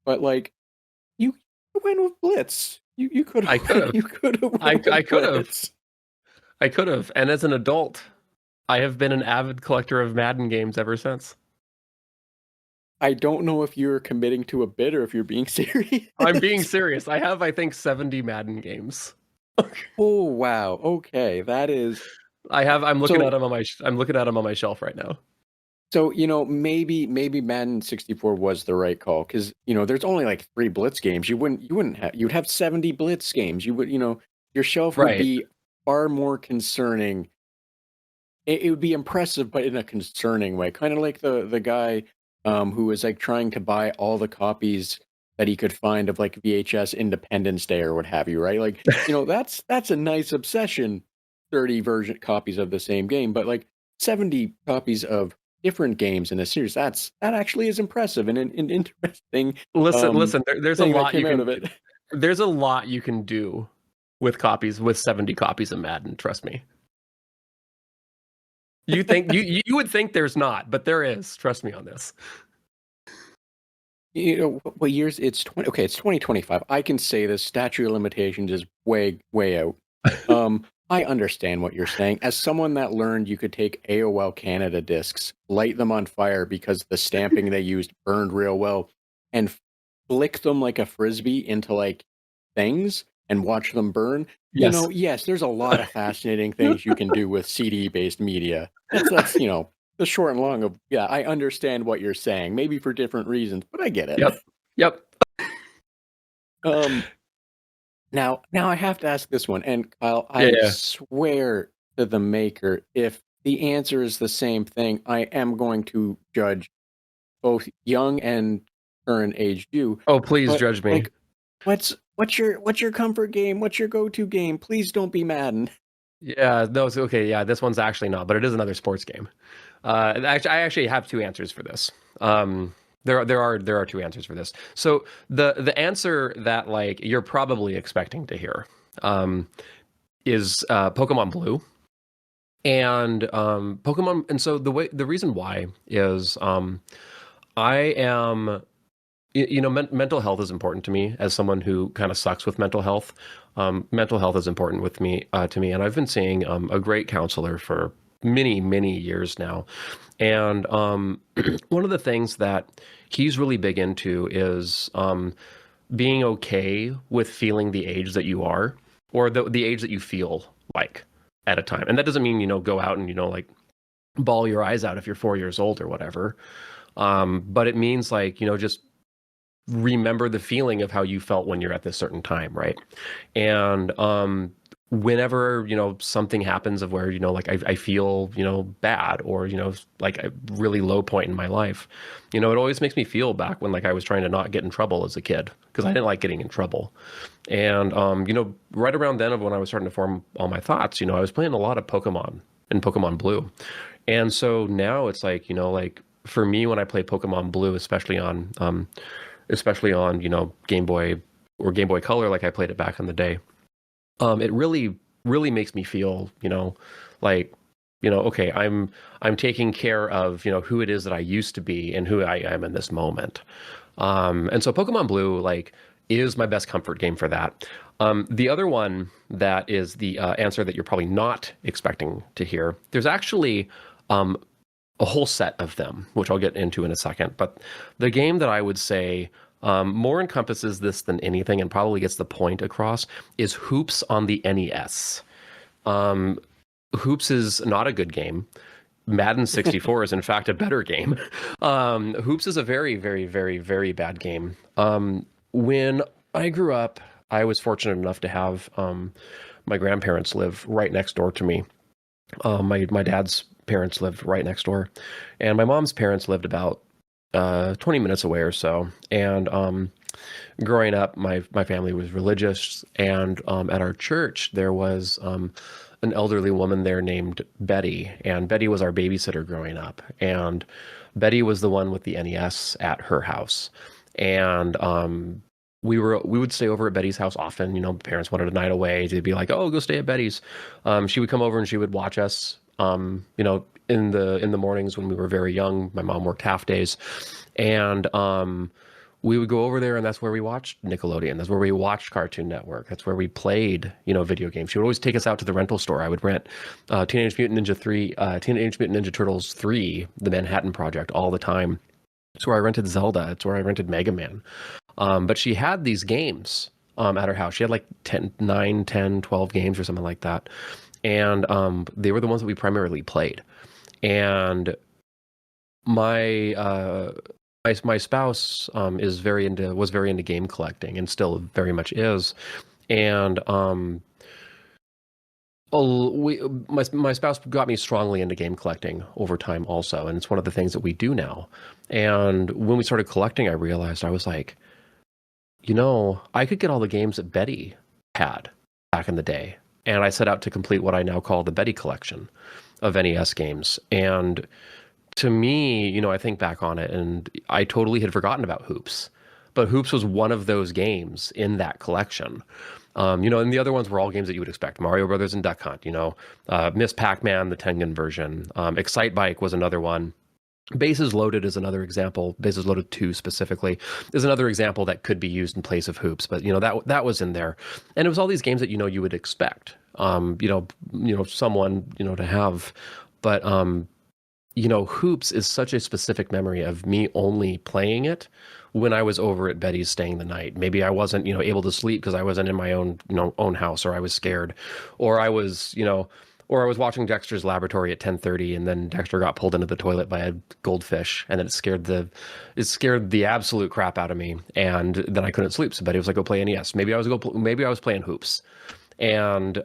but like you went with Blitz. You could I could have have. you could have I went I with could have. Blitz. I could have. And as an adult, I have been an avid collector of Madden games ever since. I don't know if you're committing to a bit or if you're being I'm being serious. serious. I have, I think, 70 Madden games. Oh wow. Okay, that is I'm looking at so. them I'm looking at them on my shelf right now. So maybe Madden 64 was the right call because there's only like 3 Blitz games. You wouldn't have you'd have 70 Blitz games. You would your shelf would Right. be far more concerning. It would be impressive, but in a concerning way, kind of like the guy who was like trying to buy all the copies that he could find of like VHS Independence Day or what have you, right? Like, that's a nice obsession. 30 version copies of the same game, but like 70 copies of different games in a series. That actually is impressive and an interesting Listen. There's a thing that lot came you out can. of it. There's a lot you can do with 70 copies of Madden. Trust me. You think you would think there's not, but there is. Trust me on this. What years? It's 20. Okay, it's 2025. I can say this statute of limitations is way out. I understand what you're saying. As someone that learned you could take AOL Canada discs, light them on fire because the stamping they used burned real well, and flick them like a frisbee into like things and watch them burn. Yes. Yes, there's a lot of fascinating things you can do with CD-based media. That's the short and long of, yeah, I understand what you're saying, maybe for different reasons, but I get it. Yep. Now I have to ask this one, and Kyle, I swear to the maker, if the answer is the same thing, I am going to judge both young and current age you. Oh, please judge me. Like, what's your comfort game? What's your go-to game? Please don't be Madden. Yeah, no, it's okay. Yeah, this one's actually not, but it is another sports game. I actually have two answers for this. There are two answers for this. So the answer that like you're probably expecting to hear is Pokemon Blue. And Pokemon, and so the reason why is I am, mental health is important to me as someone who kind of sucks with mental health. Mental health is important with me to me, and I've been seeing a great counselor for many years now. And one of the things that he's really big into is being okay with feeling the age that you are, or the age that you feel like at a time. And that doesn't mean, go out and, like bawl your eyes out if you're 4 years old or whatever. But it means like, just remember the feeling of how you felt when you're at this certain time, right? And whenever something happens of where like I feel bad, or like a really low point in my life, it always makes me feel back when like I was trying to not get in trouble as a kid, because I didn't like getting in trouble. And right around then of when I was starting to form all my thoughts, I was playing a lot of Pokemon and Pokemon Blue. And so now it's like like for me, when I play Pokemon Blue, especially on Game Boy or Game Boy Color, like I played it back in the day, it really makes me feel like okay, I'm taking care of who it is that I used to be and who I am in this moment. And so Pokemon Blue like is my best comfort game for that. The other one that is the answer that you're probably not expecting to hear, there's actually a whole set of them, which I'll get into in a second. But the game that I would say more encompasses this than anything and probably gets the point across is Hoops on the NES. Hoops is not a good game. Madden 64 is in fact a better game. Hoops is a very bad game. When I grew up, I was fortunate enough to have my grandparents live right next door to me. My dad's parents lived right next door, and my mom's parents lived about 20 minutes away or so. And growing up, my family was religious, and at our church there was an elderly woman there named Betty, and Betty was our babysitter growing up. And Betty was the one with the NES at her house, and we would stay over at Betty's house often. Parents wanted a night away. They'd be like, "Oh, go stay at Betty's." She would come over and she would watch us. In the mornings when we were very young, my mom worked half days, and we would go over there, and that's where we watched Nickelodeon. That's where we watched Cartoon Network. That's where we played, video games. She would always take us out to the rental store. I would rent Teenage Mutant Ninja Turtles 3, The Manhattan Project, all the time. It's where I rented Zelda. It's where I rented Mega Man. But she had these games at her house. She had like 9, 10, 12 games or something like that. And they were the ones that we primarily played. And my spouse was very into game collecting, and still very much is. And my spouse got me strongly into game collecting over time also, and it's one of the things that we do now. And when we started collecting, I realized I was like, I could get all the games that Betty had back in the day. And I set out to complete what I now call the Betty collection of NES games. And to me, I think back on it and I totally had forgotten about Hoops. But Hoops was one of those games in that collection. And the other ones were all games that you would expect. Mario Brothers and Duck Hunt, Miss Pac-Man, the Tengen version. Excite Bike was another one. Bases Loaded is another example. Bases Loaded 2 specifically is another example that could be used in place of Hoops. But that was in there, and it was all these games that you would expect, someone to have. But Hoops is such a specific memory of me only playing it when I was over at Betty's staying the night. Maybe I wasn't able to sleep because I wasn't in my own house, or I was scared, or I was or I was watching Dexter's Laboratory at 10:30, and then Dexter got pulled into the toilet by a goldfish, and then it scared the absolute crap out of me, and then I couldn't sleep. So Betty was like, "Go play NES." Maybe I was playing Hoops, and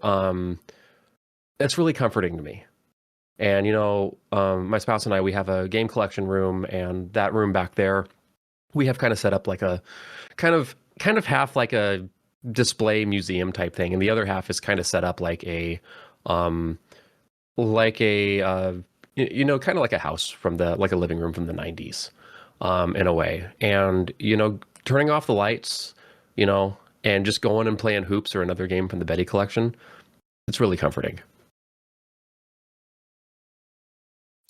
that's really comforting to me. And my spouse and I, we have a game collection room, and that room back there, we have kind of set up like a kind of half like a display museum type thing, and the other half is kind of set up like a like a kind of like a house from like a living room from the 90s, in a way. And turning off the lights, and just going and playing Hoops or another game from the Betty collection, it's really comforting.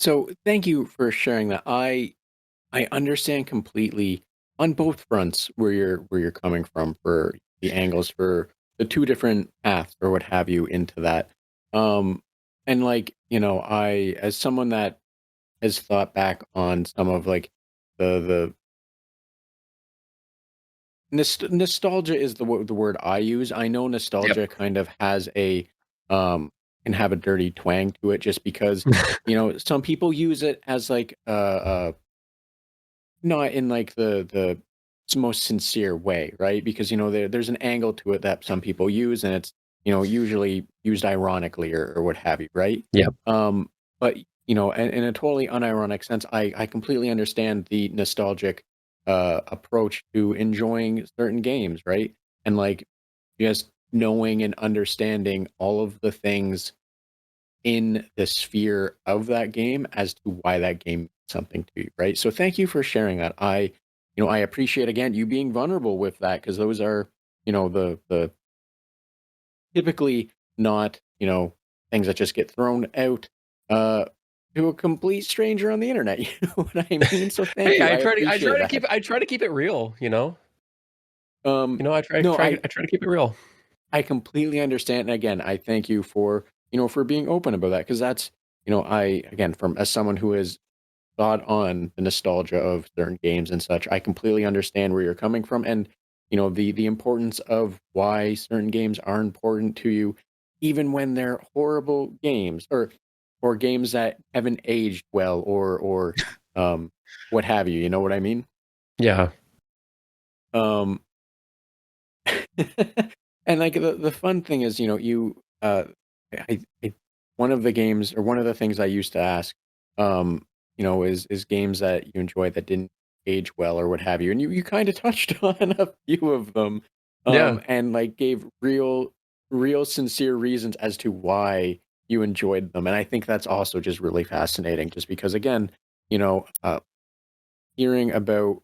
So thank you for sharing that. I understand completely on both fronts where you're coming from for the angles for the two different paths or what have you into that. And like, I as someone that has thought back on some of like the nostalgia is the word I use. I know Yep. nostalgia kind of has can have a dirty twang to it just because, some people use it as like not in like the most sincere way, right? Because there's an angle to it that some people use, and it's usually used ironically or what have you, right? Yep. But in a totally unironic sense, I completely understand the nostalgic approach to enjoying certain games, right? And like just knowing and understanding all of the things in the sphere of that game as to why that game means something to you, right? So thank you for sharing that. I appreciate again you being vulnerable with that because those are, the typically not, things that just get thrown out uh to a complete stranger on the internet. You know what I mean? So thank Hey, you. I I try to I appreciate try to that. keep I try to keep it real. I try No, try I try to keep it real. I completely understand. And again, I thank you for, for being open about that because that's, I again from as someone who has thought on the nostalgia of certain games and such. I completely understand where you're coming from, and the importance of why certain games are important to you, even when they're horrible games or games that haven't aged well or um, what have you. You know what I mean? Yeah. Um, and like the fun thing is, I one of the games or one of the things I used to ask, is games that you enjoy that didn't age well or what have you, and you kind of touched on a few of them, Yeah. and like gave real sincere reasons as to why you enjoyed them, and I think that's also just really fascinating, just because again, hearing about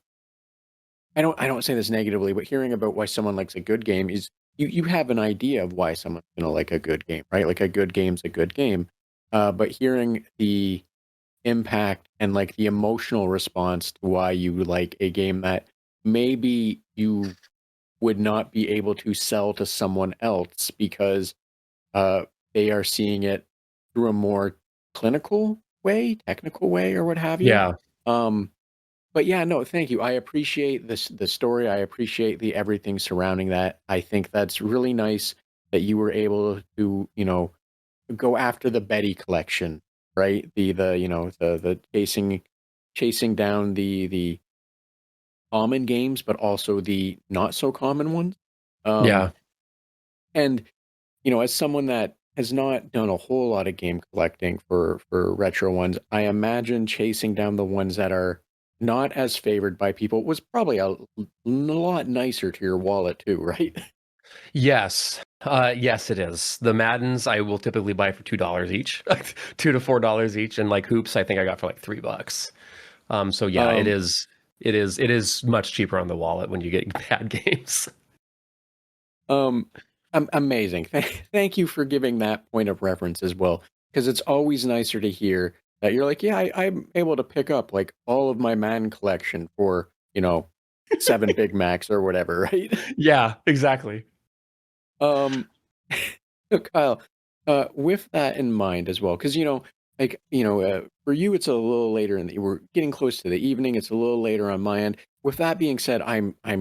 I don't say this negatively, but hearing about why someone likes a good game is you have an idea of why someone's gonna like a good game, right? Like a good game's a good game. But hearing the impact and like the emotional response to why you like a game that maybe you would not be able to sell to someone else because uh, they are seeing it through a more clinical way, technical way, or what have you. Yeah. Um, but yeah, no, thank you. I appreciate the story. I appreciate the everything surrounding that. I think that's really nice that you were able to, go after the Betty collection, right? The chasing down the common games, but also the not so common ones. Yeah. Um, and as someone that has not done a whole lot of game collecting for retro ones, I imagine chasing down the ones that are not as favored by people was probably a lot nicer to your wallet too, right? Yes. Yes, it is. The Maddens I will typically buy for $2 each, $2 to $4 each, and like hoops, I think I got for like $3. So yeah, it Um, is. It is much cheaper on the wallet when you get bad games. um, amazing. Thank you for giving that point of reference as well, because it's always nicer to hear that you're like, yeah, I'm able to pick up like all of my man collection for, 7 Big Macs or whatever, right? Yeah, exactly. Um, so Kyle, with that in mind as well, because like for you, it's a little later we're getting close to the evening. It's a little later on my end. With that being said, I'm I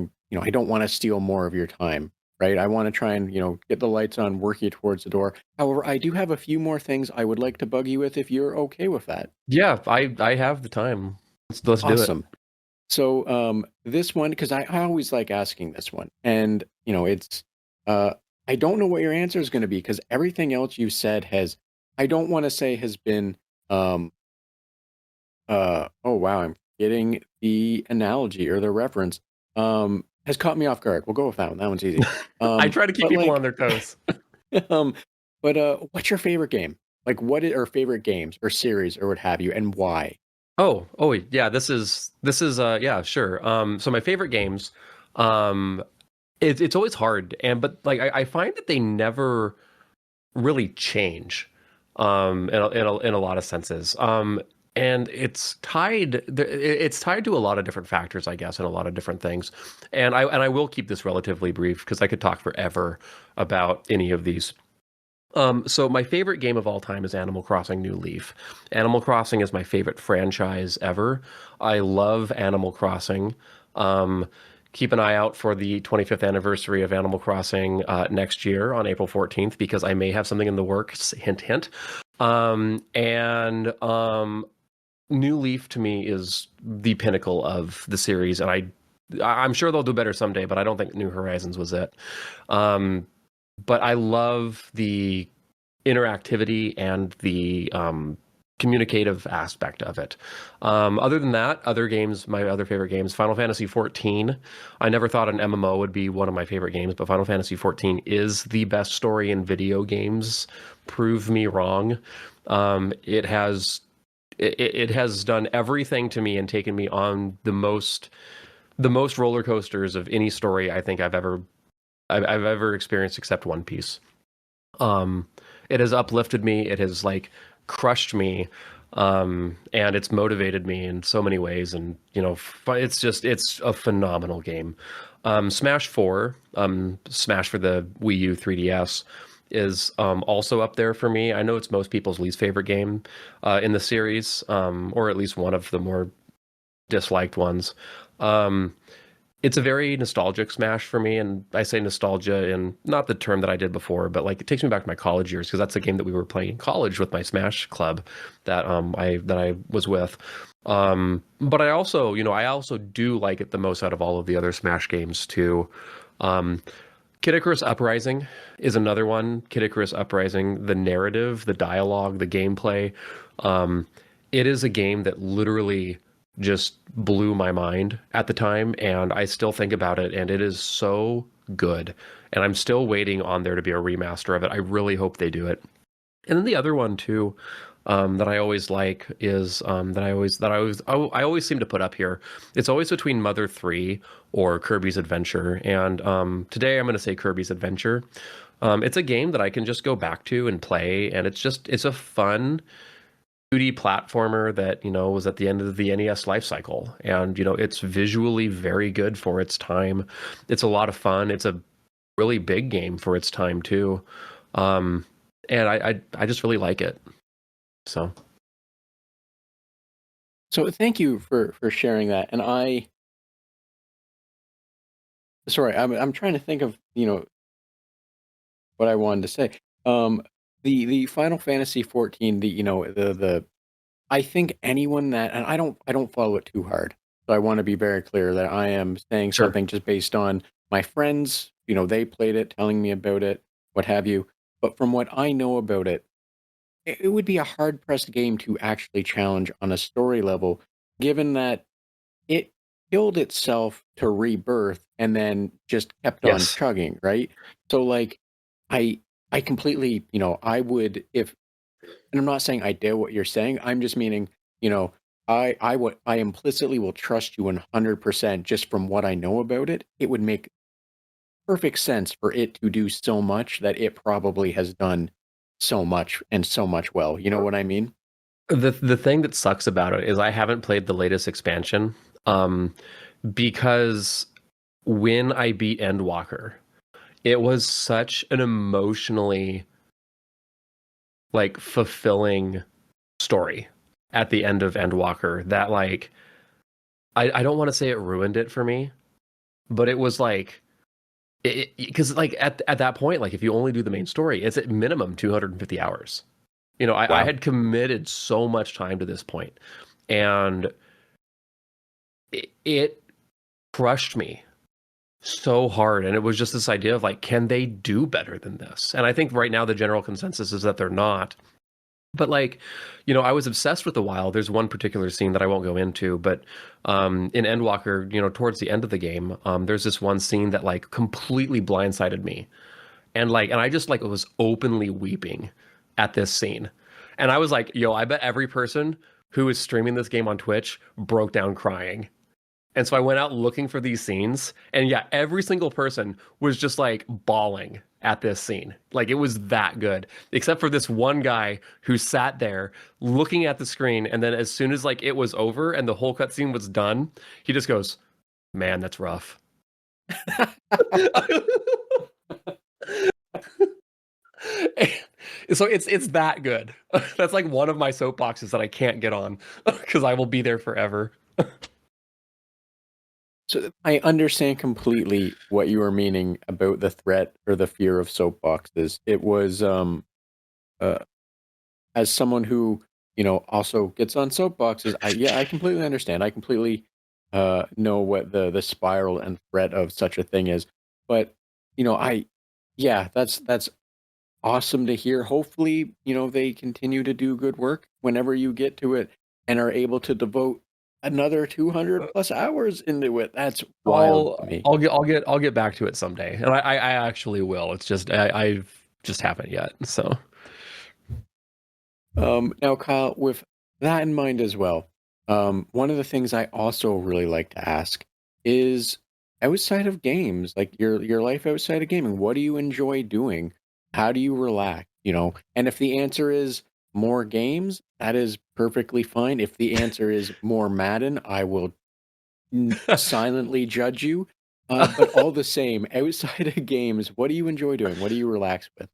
don't want to steal more of your time, right? I want to try and get the lights on, work you towards the door. However, I do have a few more things I would like to bug you with if you're okay with that. Yeah, I have the time. Let's do it. Awesome. So this one, because I always like asking this one, and it's uh, I don't know what your answer is going to be because everything else you said has I don't want to say has been um oh wow, I'm getting the analogy or the reference has caught me off guard. We'll go with that one. That one's easy. I try to keep But people on like their toes. um what's your favorite game? Like or favorite games or series or what have you, and why? Oh, yeah, this is yeah, sure. So my favorite games, um it's always hard, but like I find that they never really change in a lot of senses. And it's tied to a lot of different factors, I guess, and a lot of different things. And I will keep this relatively brief because I could talk forever about any of these. So my favorite game of all time is Animal Crossing New Leaf. Animal Crossing is my favorite franchise ever. I love Animal Crossing. Um, Keep an eye out for the 25th anniversary of Animal Crossing next year on April 14th because I may have something in the works. Hint, hint. And New Leaf to me is the pinnacle of the series, and I'm sure they'll do better someday, but I don't think New Horizons was it. Um, but I love the interactivity and the communicative aspect of it. Other than that, other games, my other favorite games, Final Fantasy XIV. I never thought an MMO would be one of my favorite games, but Final Fantasy XIV is the best story in video games. Prove me wrong. It has done everything to me and taken me on the most roller coasters of any story I think I've ever experienced except One Piece. Um, it has uplifted me. It has like crushed me, and it's motivated me in so many ways. And it's a phenomenal game. Smash 4, Smash for the Wii U 3DS, is also up there for me. I know it's most people's least favorite game in the series, or at least one of the more disliked ones. Um, it's a very nostalgic Smash for me, and I say nostalgia in not the term that I did before, but like it takes me back to my college years because that's a game that we were playing in college with my Smash club that I was with. But I also do like it the most out of all of the other Smash games too. Um, Kid Icarus Uprising is another one. Kid Icarus Uprising, the narrative, the dialogue, the gameplay. Um, it is a game that literally just blew my mind at the time, and I still think about it, and it is so good. And I'm still waiting on there to be a remaster of it. I really hope they do it. And then the other one too, that I always like is I always seem to put up here. It's always between Mother 3 or Kirby's Adventure, and today I'm going to say Kirby's Adventure. It's a game that I can just go back to and play, and it's a fun 2D platformer that was at the end of the NES life cycle, and it's visually very good for its time. It's a lot of fun. It's a really big game for its time too. Um, and I just really like it. So So thank you for sharing that. And sorry, I'm trying to think of what I wanted to say. Um, the Final Fantasy 14, the I think anyone that, and I don't follow it too hard, so I want to be very clear that I am saying sure. something just based on my friends. They played it, telling me about it, what have you. But from what I know about it, it would be a hard pressed game to actually challenge on a story level, given that it killed itself to rebirth and then just kept on Yes. chugging, right? So like I I completely, I would if and I'm not saying I dare what you're saying. I'm just meaning, I implicitly will trust you 100% just from what I know about it. It would make perfect sense for it to do so much that it probably has done so much and so much well. You know what I mean? The thing that sucks about it is I haven't played the latest expansion, um, because when I beat Endwalker, it was such an emotionally like fulfilling story at the end of Endwalker that like I don't want to say it ruined it for me, but it was like because like at that point, like if you only do the main story, it's at minimum 250 hours. I Wow. had committed so much time to this point, and it crushed me so hard. And it was just this idea of like, can they do better than this? And I think right now the general consensus is that they're not. But like, I was obsessed with the wild. There's one particular scene that I won't go into, but in Endwalker, towards the end of the game, there's this one scene that like completely blindsided me. And I just like was openly weeping at this scene. And I was like, yo, I bet every person who is streaming this game on Twitch broke down crying. And so I went out looking for these scenes, and yeah, every single person was just like bawling at this scene. Like it was that good, except for this one guy who sat there looking at the screen, and then as soon as like it was over and the whole cutscene was done, he just goes, "Man, that's rough." So it's that good. That's like one of my soapboxes that I can't get on because I will be there forever. So I understand completely what you were meaning about the threat or the fear of soapboxes. It was uh as someone who, also gets on soapboxes, I completely understand. I completely know what the spiral and threat of such a thing is. But, I yeah, that's awesome to hear. Hopefully, they continue to do good work whenever you get to it and are able to devote another 200 plus hours into it. That's wild to me. I'll get back to it someday, and I actually will. It's just I just haven't yet. So Now, Kyle, with that in mind as well, one of the things I also really like to ask is outside of games, like your life outside of gaming, what do you enjoy doing? How do you relax? And if the answer is more games, that is perfectly fine. If the answer is more Madden, I will silently judge you. But all the same, outside of games, what do you enjoy doing? What do you relax with?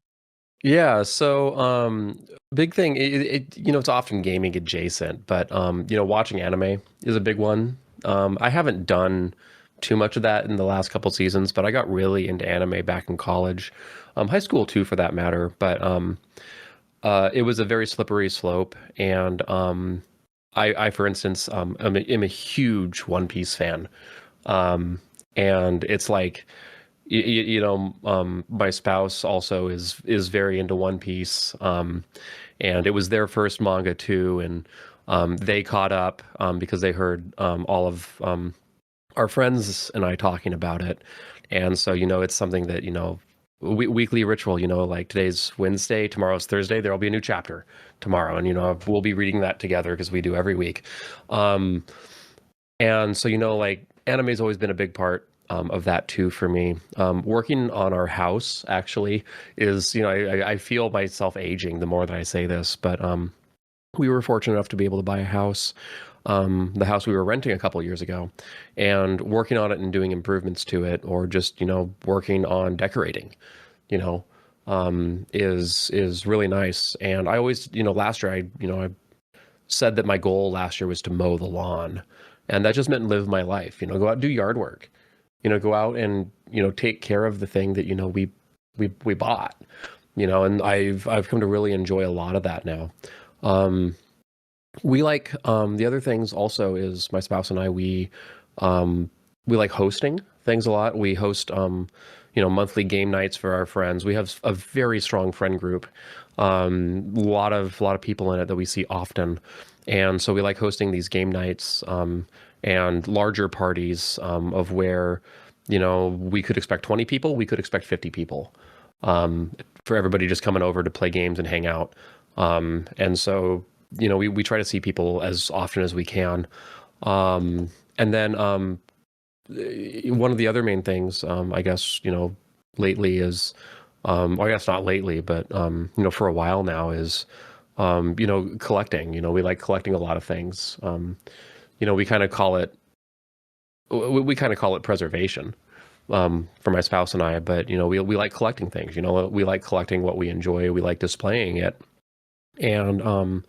yeah, so big thing. It's often gaming adjacent, but watching anime is a big one. I haven't done too much of that in the last couple seasons, but I got really into anime back in college, high school too, for that matter. But it was a very slippery slope, and for instance, am a huge One Piece fan, and it's like, my spouse also is very into One Piece, and it was their first manga too, and they caught up because they heard all of our friends and I talking about it, and so it's something that weekly ritual. Like today's Wednesday, tomorrow's Thursday. There'll be a new chapter tomorrow, and we'll be reading that together because we do every week. Um, and so like anime's always been a big part of that too for me. Working on our house actually is I feel myself aging the more that I say this, but we were fortunate enough to be able to buy a house. The house we were renting a couple years ago, and working on it and doing improvements to it, or just working on decorating, you know, is really nice. And I always, last year I said that my goal last year was to mow the lawn, and that just meant live my life. Go out and do yard work. Go out and take care of the thing that we bought. And I've come to really enjoy a lot of that now. Um, we like the other things also is my spouse and I we like hosting things a lot. We host monthly game nights for our friends. We have a very strong friend group. A lot of people in it that we see often. And so we like hosting these game nights and larger parties of where, we could expect 20 people, we could expect 50 people, for everybody just coming over to play games and hang out. And so, we try to see people as often as we can. And then one of the other main things, I guess, lately is, well, I guess not lately, but, for a while now is, collecting. We like collecting a lot of things. We kind of call it, we kind of call it preservation, for my spouse and I, but, we like collecting things, we like collecting what we enjoy. We like displaying it. And,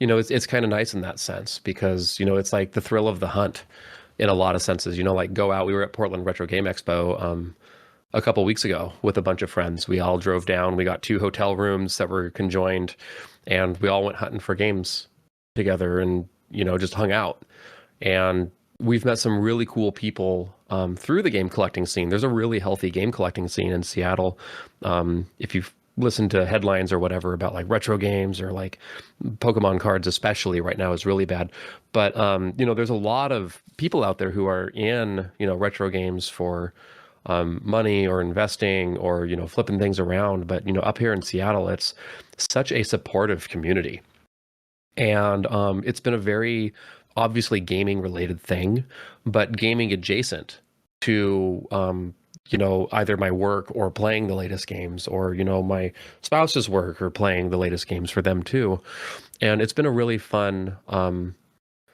it's kind of nice in that sense because, it's like the thrill of the hunt in a lot of senses, like go out. We were at Portland Retro Game Expo, a couple weeks ago with a bunch of friends. We all drove down. We got 2 hotel rooms that were conjoined, and we all went hunting for games together and, just hung out. And we've met some really cool people through the game collecting scene. There's a really healthy game collecting scene in Seattle. If you've listened to headlines or whatever about like retro games or like Pokemon cards, especially right now, is really bad. But, there's a lot of people out there who are in, retro games for money or investing or, flipping things around. But, up here in Seattle, it's such a supportive community. And it's been a very obviously gaming related thing, but gaming adjacent to, either my work or playing the latest games or, my spouse's work or playing the latest games for them too. And it's been a really fun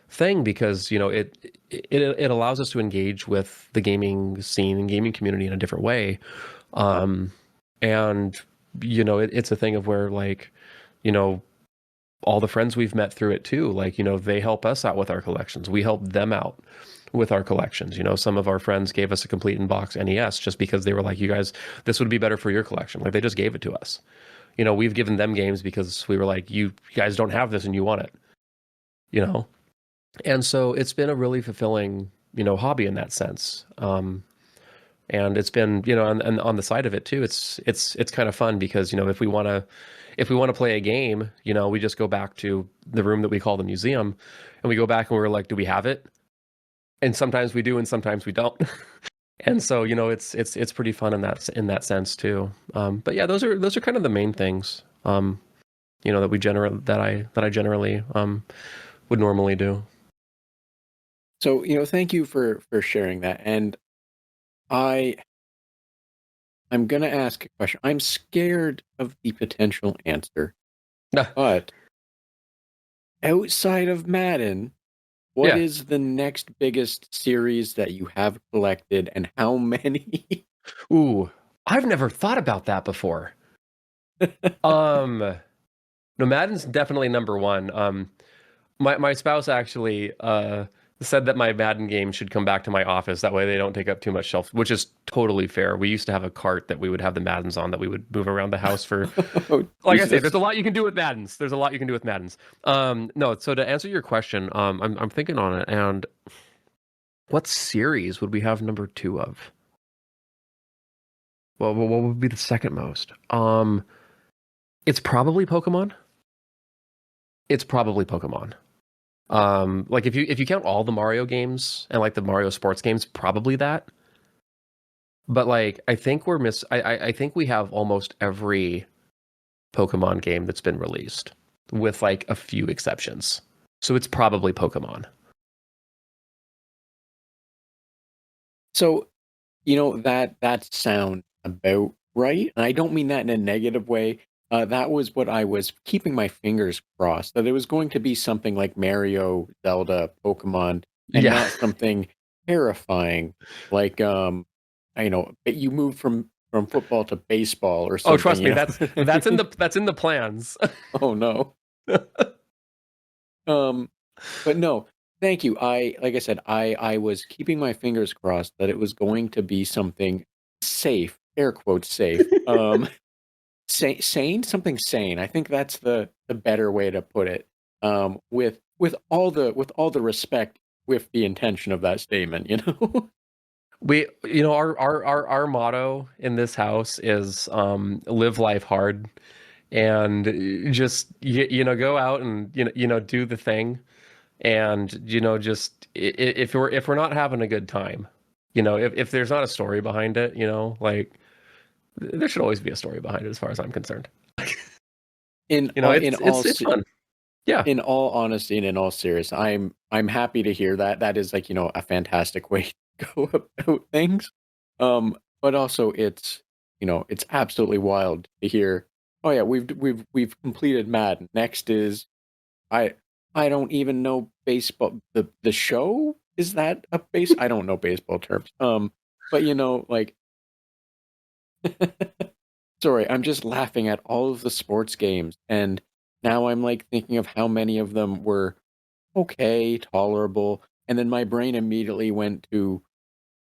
thing because, it allows us to engage with the gaming scene and gaming community in a different way. And, it's a thing of where like, all the friends we've met through it too, like, they help us out with our collections. We help them out with our collections. Some of our friends gave us a complete in-box NES just because they were like, you guys, this would be better for your collection. Like they just gave it to us. We've given them games because we were like, you guys don't have this and you want it, And so it's been a really fulfilling, hobby in that sense. And it's been, and on the side of it too, it's kind of fun because, if we want to play a game, we just go back to the room that we call the museum and we go back and we're like, do we have it? And sometimes we do and sometimes we don't. And so, it's pretty fun in that sense too. But yeah, those are kind of the main things, that I generally would normally do. So, thank you for sharing that. And I'm going to ask a question. I'm scared of the potential answer, but outside of Madden, what is the next biggest series that you have collected and how many? Ooh, I've never thought about that before. No, Madden's definitely number one. My spouse actually said that my Madden game should come back to my office. That way they don't take up too much shelf, which is totally fair. We used to have a cart that we would have the Maddens on that we would move around the house for. Like I say, there's a lot you can do with Maddens. No, so to answer your question, I'm thinking on it, and what series would we have number 2 of? Well, what would be the second most? It's probably Pokemon. Like if you count all the Mario games and like the Mario sports games, probably that. But like I think I think we have almost every Pokemon game that's been released, with like a few exceptions. So it's probably Pokemon. So, that sounds about right. And I don't mean that in a negative way. That was what I was keeping my fingers crossed, that it was going to be something like Mario, Zelda, Pokemon, and not something terrifying like you moved from football to baseball or something. Oh, trust me, that's in the plans. Oh no. But no, thank you. Like I said, I was keeping my fingers crossed that it was going to be something safe, air quotes safe. Sane, something sane. I think that's the better way to put it. With all the respect, with the intention of that statement, We, our motto in this house is live life hard, and just go out and do the thing. And just if we're not having a good time, if there's not a story behind it, like there should always be a story behind it as far as I'm concerned. In It's fun. Yeah. in all honesty and in all seriousness, I'm happy to hear that. That is like, a fantastic way to go about things. But also it's absolutely wild to hear, oh yeah, we've completed Madden. Next is I I don't even know baseball. The show, is that a base? I don't know baseball terms. But like sorry, I'm just laughing at all of the sports games, and now I'm like thinking of how many of them were okay, tolerable, and then my brain immediately went to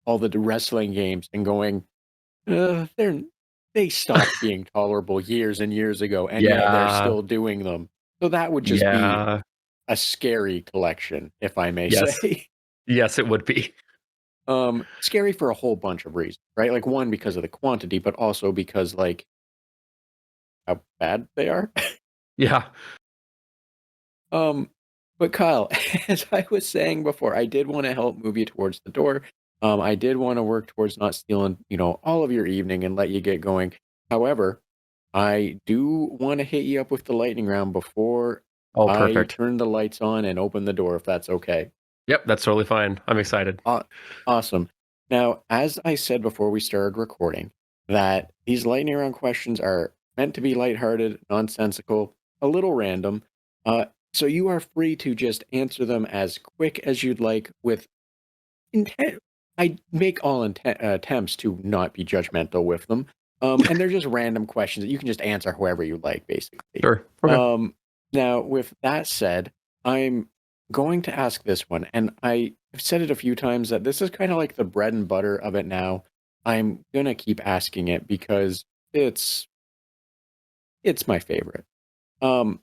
all the wrestling games and going, they stopped being tolerable years and years ago, and yet they're Yeah. still doing them. So that would just be Yeah. a scary collection, if I may Yes. say. Yes, it would be. Scary for a whole bunch of reasons, right? Like one, because of the quantity, but also because like how bad they are. Yeah. Um, but Kyle, as I was saying before, I did want to help move you towards the door. I did want to work towards not stealing, all of your evening and let you get going. However, I do want to hit you up with the lightning round before Oh, I perfect. turn the lights on and open the door, if that's okay. Yep, that's totally fine. I'm excited. Aw Awesome. Now, as I said before we started recording, that these lightning round questions are meant to be lighthearted, nonsensical, a little random. So you are free to just answer them as quick as you'd like with intent. I make all attempts to not be judgmental with them. And they're just random questions that you can just answer however you like, basically. Sure. Okay. Um, Now, with that said, I'm going to ask this one, and I've said it a few times that this is kind of like the bread and butter of it now. I'm gonna keep asking it because it's it's my favorite. Um,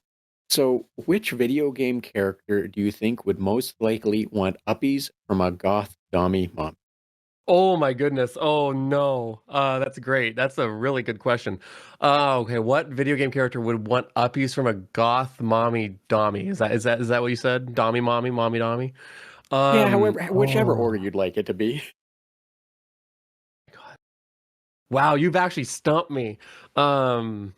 so which video game character do you think would most likely want uppies from a goth dummy mom? Oh my goodness. Oh no. That's great. That's a really good question. Okay. What video game character would want uppies from a goth mommy dommy? Is that what you said? Dommy mommy, mommy dommy? Yeah, however, whichever order Oh you'd like it to be. my God. Wow, you've actually stumped me. Um,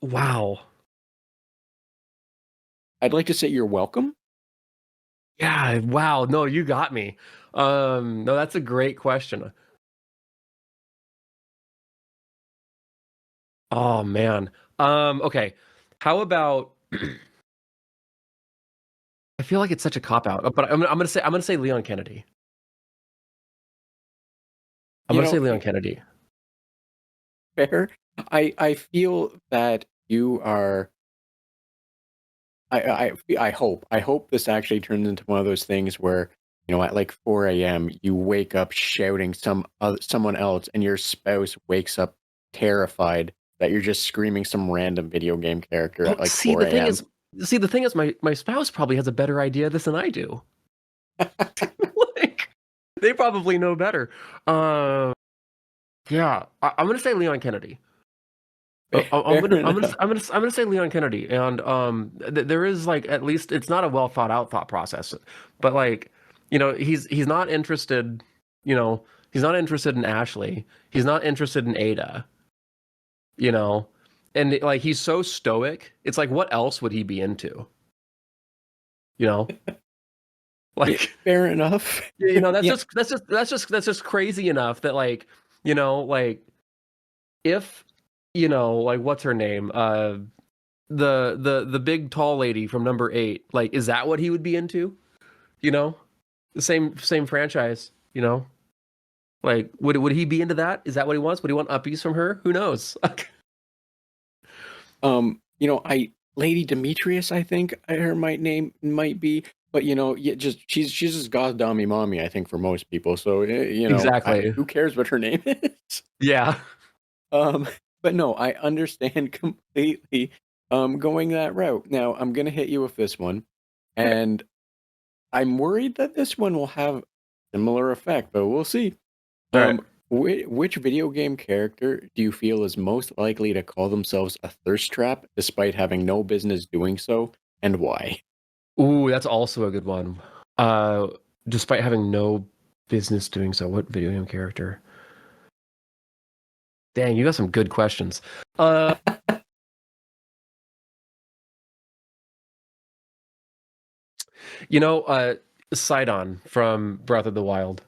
wow. I'd like to say you're welcome. Yeah, wow. No, you got me. No, that's a great question. Oh man. Okay. How about I feel like it's such a cop out, but I'm gonna say Leon Kennedy. I'm You gonna know, say Leon Kennedy. fair. I feel that you are. I hope this actually turns into one of those things where at like 4 a.m. you wake up shouting someone else, and your spouse wakes up terrified that you're just screaming some random video game character Oh, at like 4 a.m. the thing is, my spouse probably has a better idea of this than I do. Like, they probably know better. Uh, yeah, I'm gonna say Leon Kennedy. I'm Fair gonna I'm gonna enough. I'm gonna I'm gonna say Leon Kennedy, and there is like at least it's not a well thought out thought process, but like he's not interested, you know he's not interested in Ashley, he's not interested in Ada, you know, and like he's so stoic. It's like what else would he be into, you know? Like Fair enough. that's Yeah. just crazy enough that like if like what's her name the big tall lady from number 8, like is that what he would be into, you know the same franchise, like would he be into that? Is that what he wants? Would he want uppies from her? Who knows? I Lady Demetrius, I think her might name might be, but yeah, just she's just goddamn mommy, I think, for most people. So Exactly. who cares what her name is? Yeah. Um, but no, I understand completely. Going that route. Now I'm gonna hit you with this one, Okay. and I'm worried that this one will have similar effect, but we'll see. All right. Which video game character do you feel is most likely to call themselves a thirst trap despite having no business doing so? and why? Ooh, that's also a good one. Despite having no business doing so, what video game character? Dang, you got some good questions. Uh, Sidon from Breath of the Wild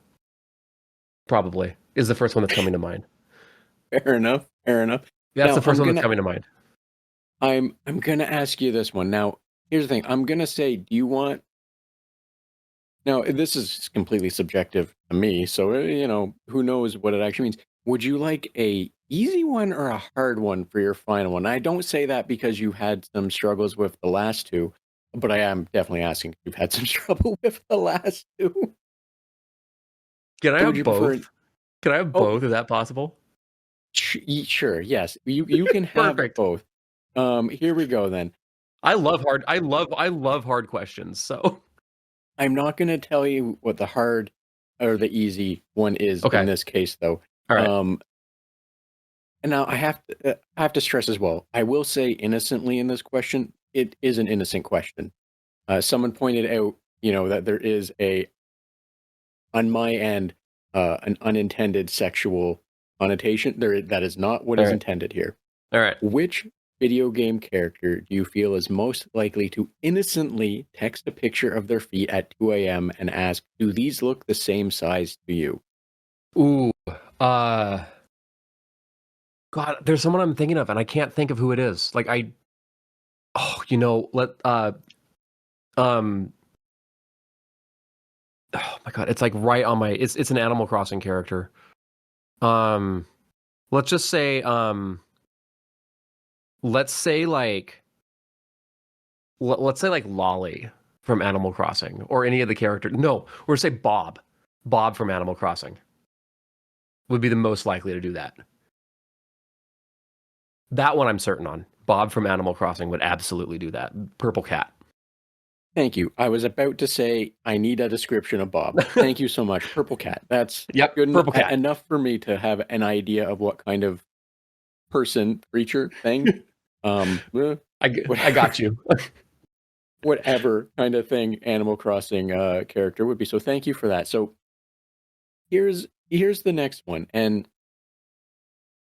probably is the first one that's coming to mind. Fair enough. Fair enough. That's Now the first one that's coming to mind. I'm gonna ask you this one. Now, here's the thing. I'm gonna say, do you want? Now, this is completely subjective to me, so who knows what it actually means. Would you like a easy one or a hard one for your final one? I don't say that because you had some struggles with the last two, but I am definitely asking if you've had some trouble with the last two. Can I So would have you prefer? both? Can I have Oh, both? Is that possible? sure. Yes, you can have Perfect. both. Here we go then. I love hard questions. So I'm not going to tell you what the hard or the easy one is in okay. this case, though. All right. And now I have to stress as well. I will say innocently in this question, it is an innocent question. Someone pointed out, that there is on my end, an unintended sexual connotation. That is not what All is right. intended here. All right. Which video game character do you feel is most likely to innocently text a picture of their feet at 2 a.m. and ask, "Do these look the same size to you?" Ooh. God, there's someone I'm thinking of, and I can't think of who it is. Um, oh my God, it's like right on my. It's an Animal Crossing character. Um, let's just say let's say like let's say like Lolly from Animal Crossing or any of the characters. No, we're say Bob. Bob from Animal Crossing would be the most likely to do that. That one I'm certain on. Bob from Animal Crossing would absolutely do that. Purple cat. Thank you. I was about to say I need a description of Bob. Thank you so much. Purple cat. That's Yep, good purple cat. enough for me to have an idea of what kind of person, creature, thing. I got you. Whatever kind of thing Animal Crossing character would be. So thank you for that. So here's the next one, and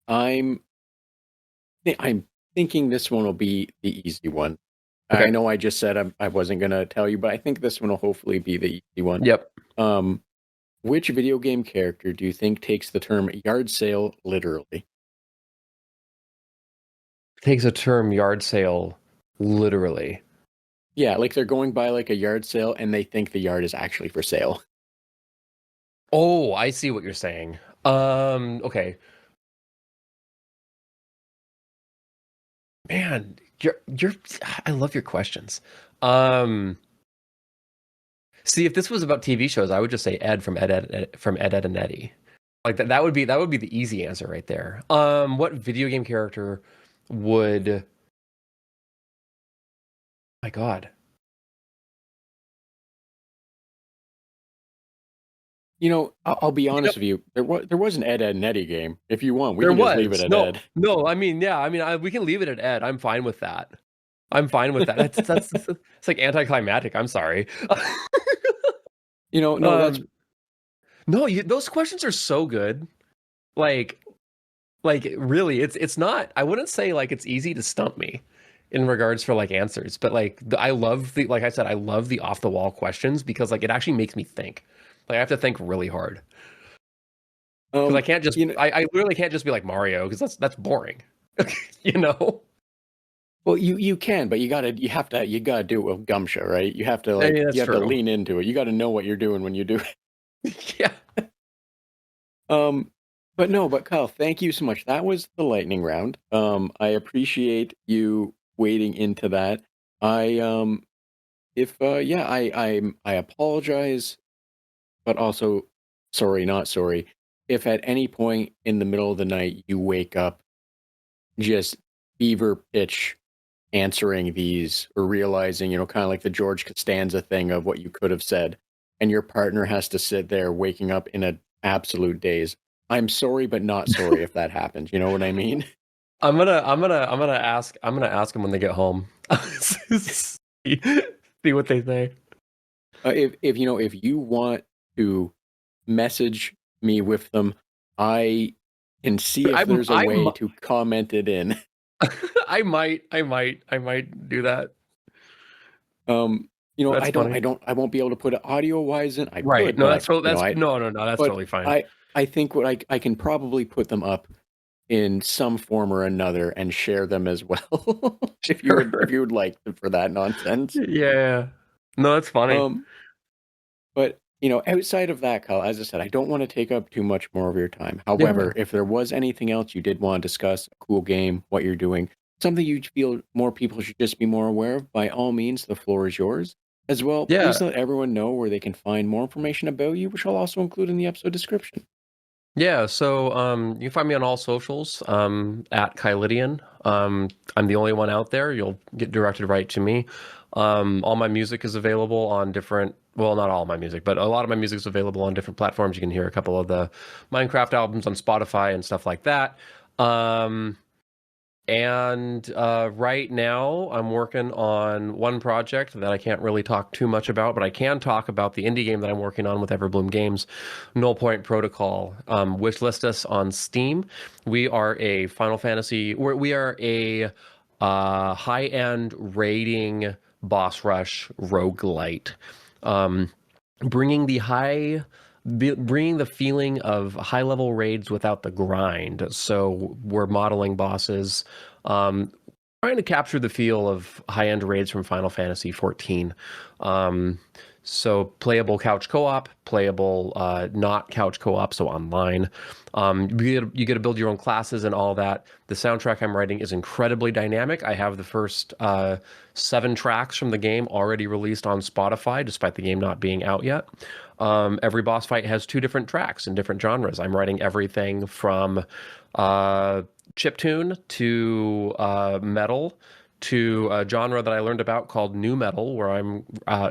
I'm thinking this one will be the easy one. Okay. I know I just said I wasn't gonna tell you, but I think this one will hopefully be the easy one. Yep. Which video game character do you think takes the term yard sale literally? Takes a term yard sale literally. Yeah, like they're going by like a yard sale and they think the yard is actually for sale. Oh, I see what you're saying. Okay. Man, you're I love your questions. See, if this was about TV shows, I would just say Ed from Ed and Eddie. Like that would be the easy answer right there. What video game character would my God. I'll be honest with you. There was an Ed, and Eddie game. If you want, we There can just leave it was. at No, Ed. no, I mean, yeah, I mean, we can leave it at Ed. I'm fine with that. I'm fine with that. It's like anticlimactic. I'm sorry. No, that's No, those questions are so good. Like really, it's not. I wouldn't say like it's easy to stump me in regards for like answers, but I love like I said, I love the off the wall questions because like it actually makes me think. Like I have to think really hard because I can't just I literally can't just be like Mario because that's boring. you know. Well, you can, but you gotta do it with gumption, right? You have to I mean, you have to true. lean into it. You got to know what you're doing when you do it. Yeah. But Kyle, thank you so much. That was the lightning round. I appreciate you wading into that. I apologize, but also sorry, not sorry. If at any point in the middle of the night you wake up just fever pitch answering these or realizing, kind of like the George Costanza thing of what you could have said, and your partner has to sit there waking up in an absolute daze. I'm sorry, but not sorry if that happens. You know what I mean? I'm gonna ask them when they get home. See what they say. If you want to message me with them, I can see if there's a way to comment it in. I might do that. That's funny. I won't be able to put it audio wise in. I Right. could, No, but that's no, that's but totally fine. I think I can probably put them up in some form or another and share them as well. If Sure. you would like for that nonsense. Yeah. No, that's funny. Um, but outside of that, Kyle, as I said, I don't want to take up too much more of your time. Yeah. However, if there was anything else you did want to discuss, a cool game, what you're doing, something you feel more people should just be more aware of, by all means, the floor is yours. As well, please Yeah. let everyone know where they can find more information about you, which I'll also include in the episode description. Yeah, so you can find me on all socials at Kylydian. I'm the only one out there. You'll get directed right to me. All my music is available on different, well, not all my music, but a lot of my music is available on different platforms. You can hear a couple of the Minecraft albums on Spotify and stuff like that. Um, and right now, I'm working on one project that I can't really talk too much about, but I can talk about the indie game that I'm working on with Everbloom Games, Null Point Protocol. Wishlist us on Steam. We are a Final Fantasy, we are a high-end raiding boss rush roguelite. Um, bringing the bringing the feeling of high level raids without the grind. So we're modeling bosses, um, trying to capture the feel of high end raids from Final Fantasy 14. So playable couch co-op, playable not couch co-op, so online. You get to build your own classes and all that. The soundtrack I'm writing is incredibly dynamic. I have the first 7 tracks from the game already released on Spotify, despite the game not being out yet. Every boss fight has 2 different tracks in different genres. I'm writing everything from chiptune to metal to a genre that I learned about called nu metal, where I'm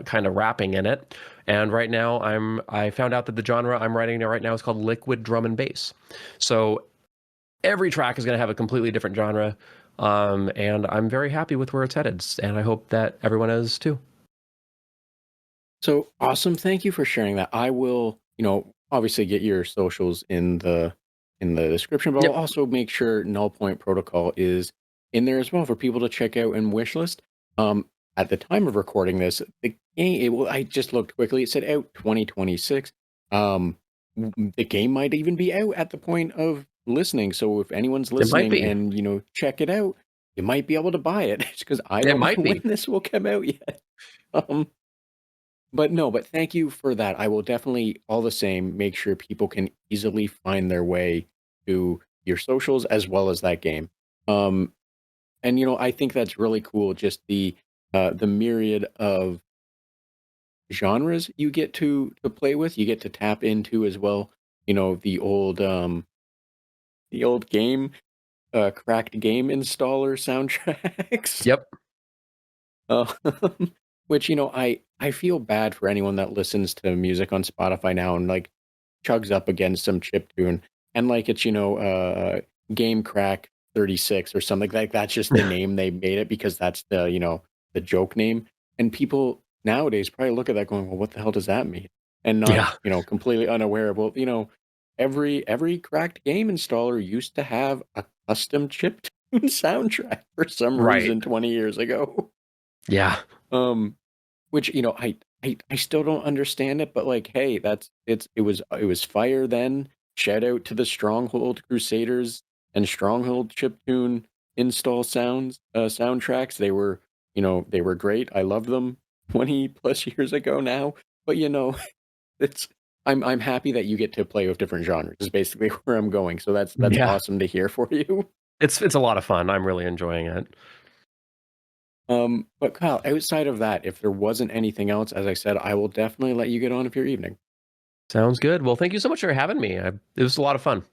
kind of rapping in it. And right now, I found out that the genre I'm writing right now is called liquid drum and bass. So every track is going to have a completely different genre, and I'm very happy with where it's headed, and I hope that everyone is too. So awesome. Thank you for sharing that. I will, obviously get your socials in the description, but I'll Yep. also make sure Null Point Protocol is in there as well for people to check out and wishlist. At the time of recording this, the game, I just looked quickly, it said out 2026. The game might even be out at the point of listening. So if anyone's It might listening be. and, check it out, you might be able to buy it because I It don't might know when be. this will come out yet. Um, but no, but thank you for that. I will definitely, all the same, make sure people can easily find their way to your socials as well as that game. Um, and I think that's really cool. Just the myriad of genres you get to play with, you get to tap into as well. The old game, cracked game installer soundtracks. Yep. Uh, which I feel bad for anyone that listens to music on Spotify now and like chugs up against some chip tune and like it's Game Crack 36 or something like that's just the name they made it because that's the joke name, and people nowadays probably look at that going, well, what the hell does that mean? And not Yeah. completely unaware of, well, every cracked game installer used to have a custom chip tune soundtrack for some Right. reason 20 years ago. Yeah. um which I still don't understand it, but like, hey, it was fire then. Shout out to the Stronghold Crusaders and Stronghold chiptune install soundtracks. They were great. I loved them 20 plus years ago now. But it's I'm happy that you get to play with different genres. Is basically where I'm going. So that's Yeah. awesome to hear for you. It's a lot of fun. I'm really enjoying it. But Kyle, outside of that, if there wasn't anything else, as I said, I will definitely let you get on with your evening. Sounds good. Well, thank you so much for having me. It was a lot of fun.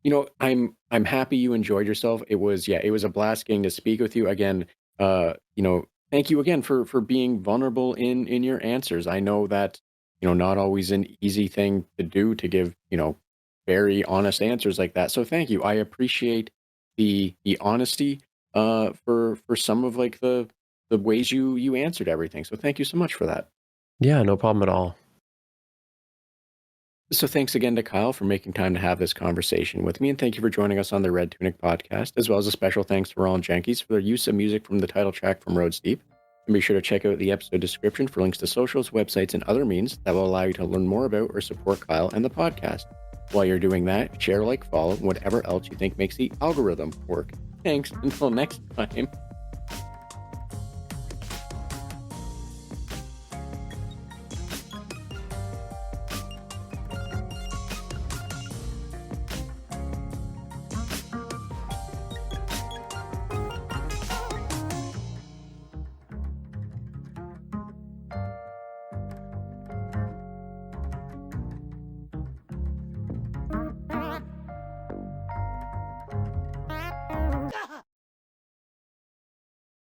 I'm happy you enjoyed yourself. It was a blast getting to speak with you again. Thank you again for being vulnerable in your answers. I know that not always an easy thing to do to give very honest answers like that. So thank you. I appreciate the honesty for some of like the ways you answered everything. So thank you so much for that. Yeah, no problem at all. So thanks again to Kyle for making time to have this conversation with me, and thank you for joining us on the Red Tunic podcast, as well as a special thanks to Roland Jenkins for their use of music from the title track from Roads Deep. And be sure to check out the episode description for links to socials, websites, and other means that will allow you to learn more about or support Kyle and the podcast. While you're doing that, share, like, follow, and whatever else you think makes the algorithm work. Thanks. Until next time.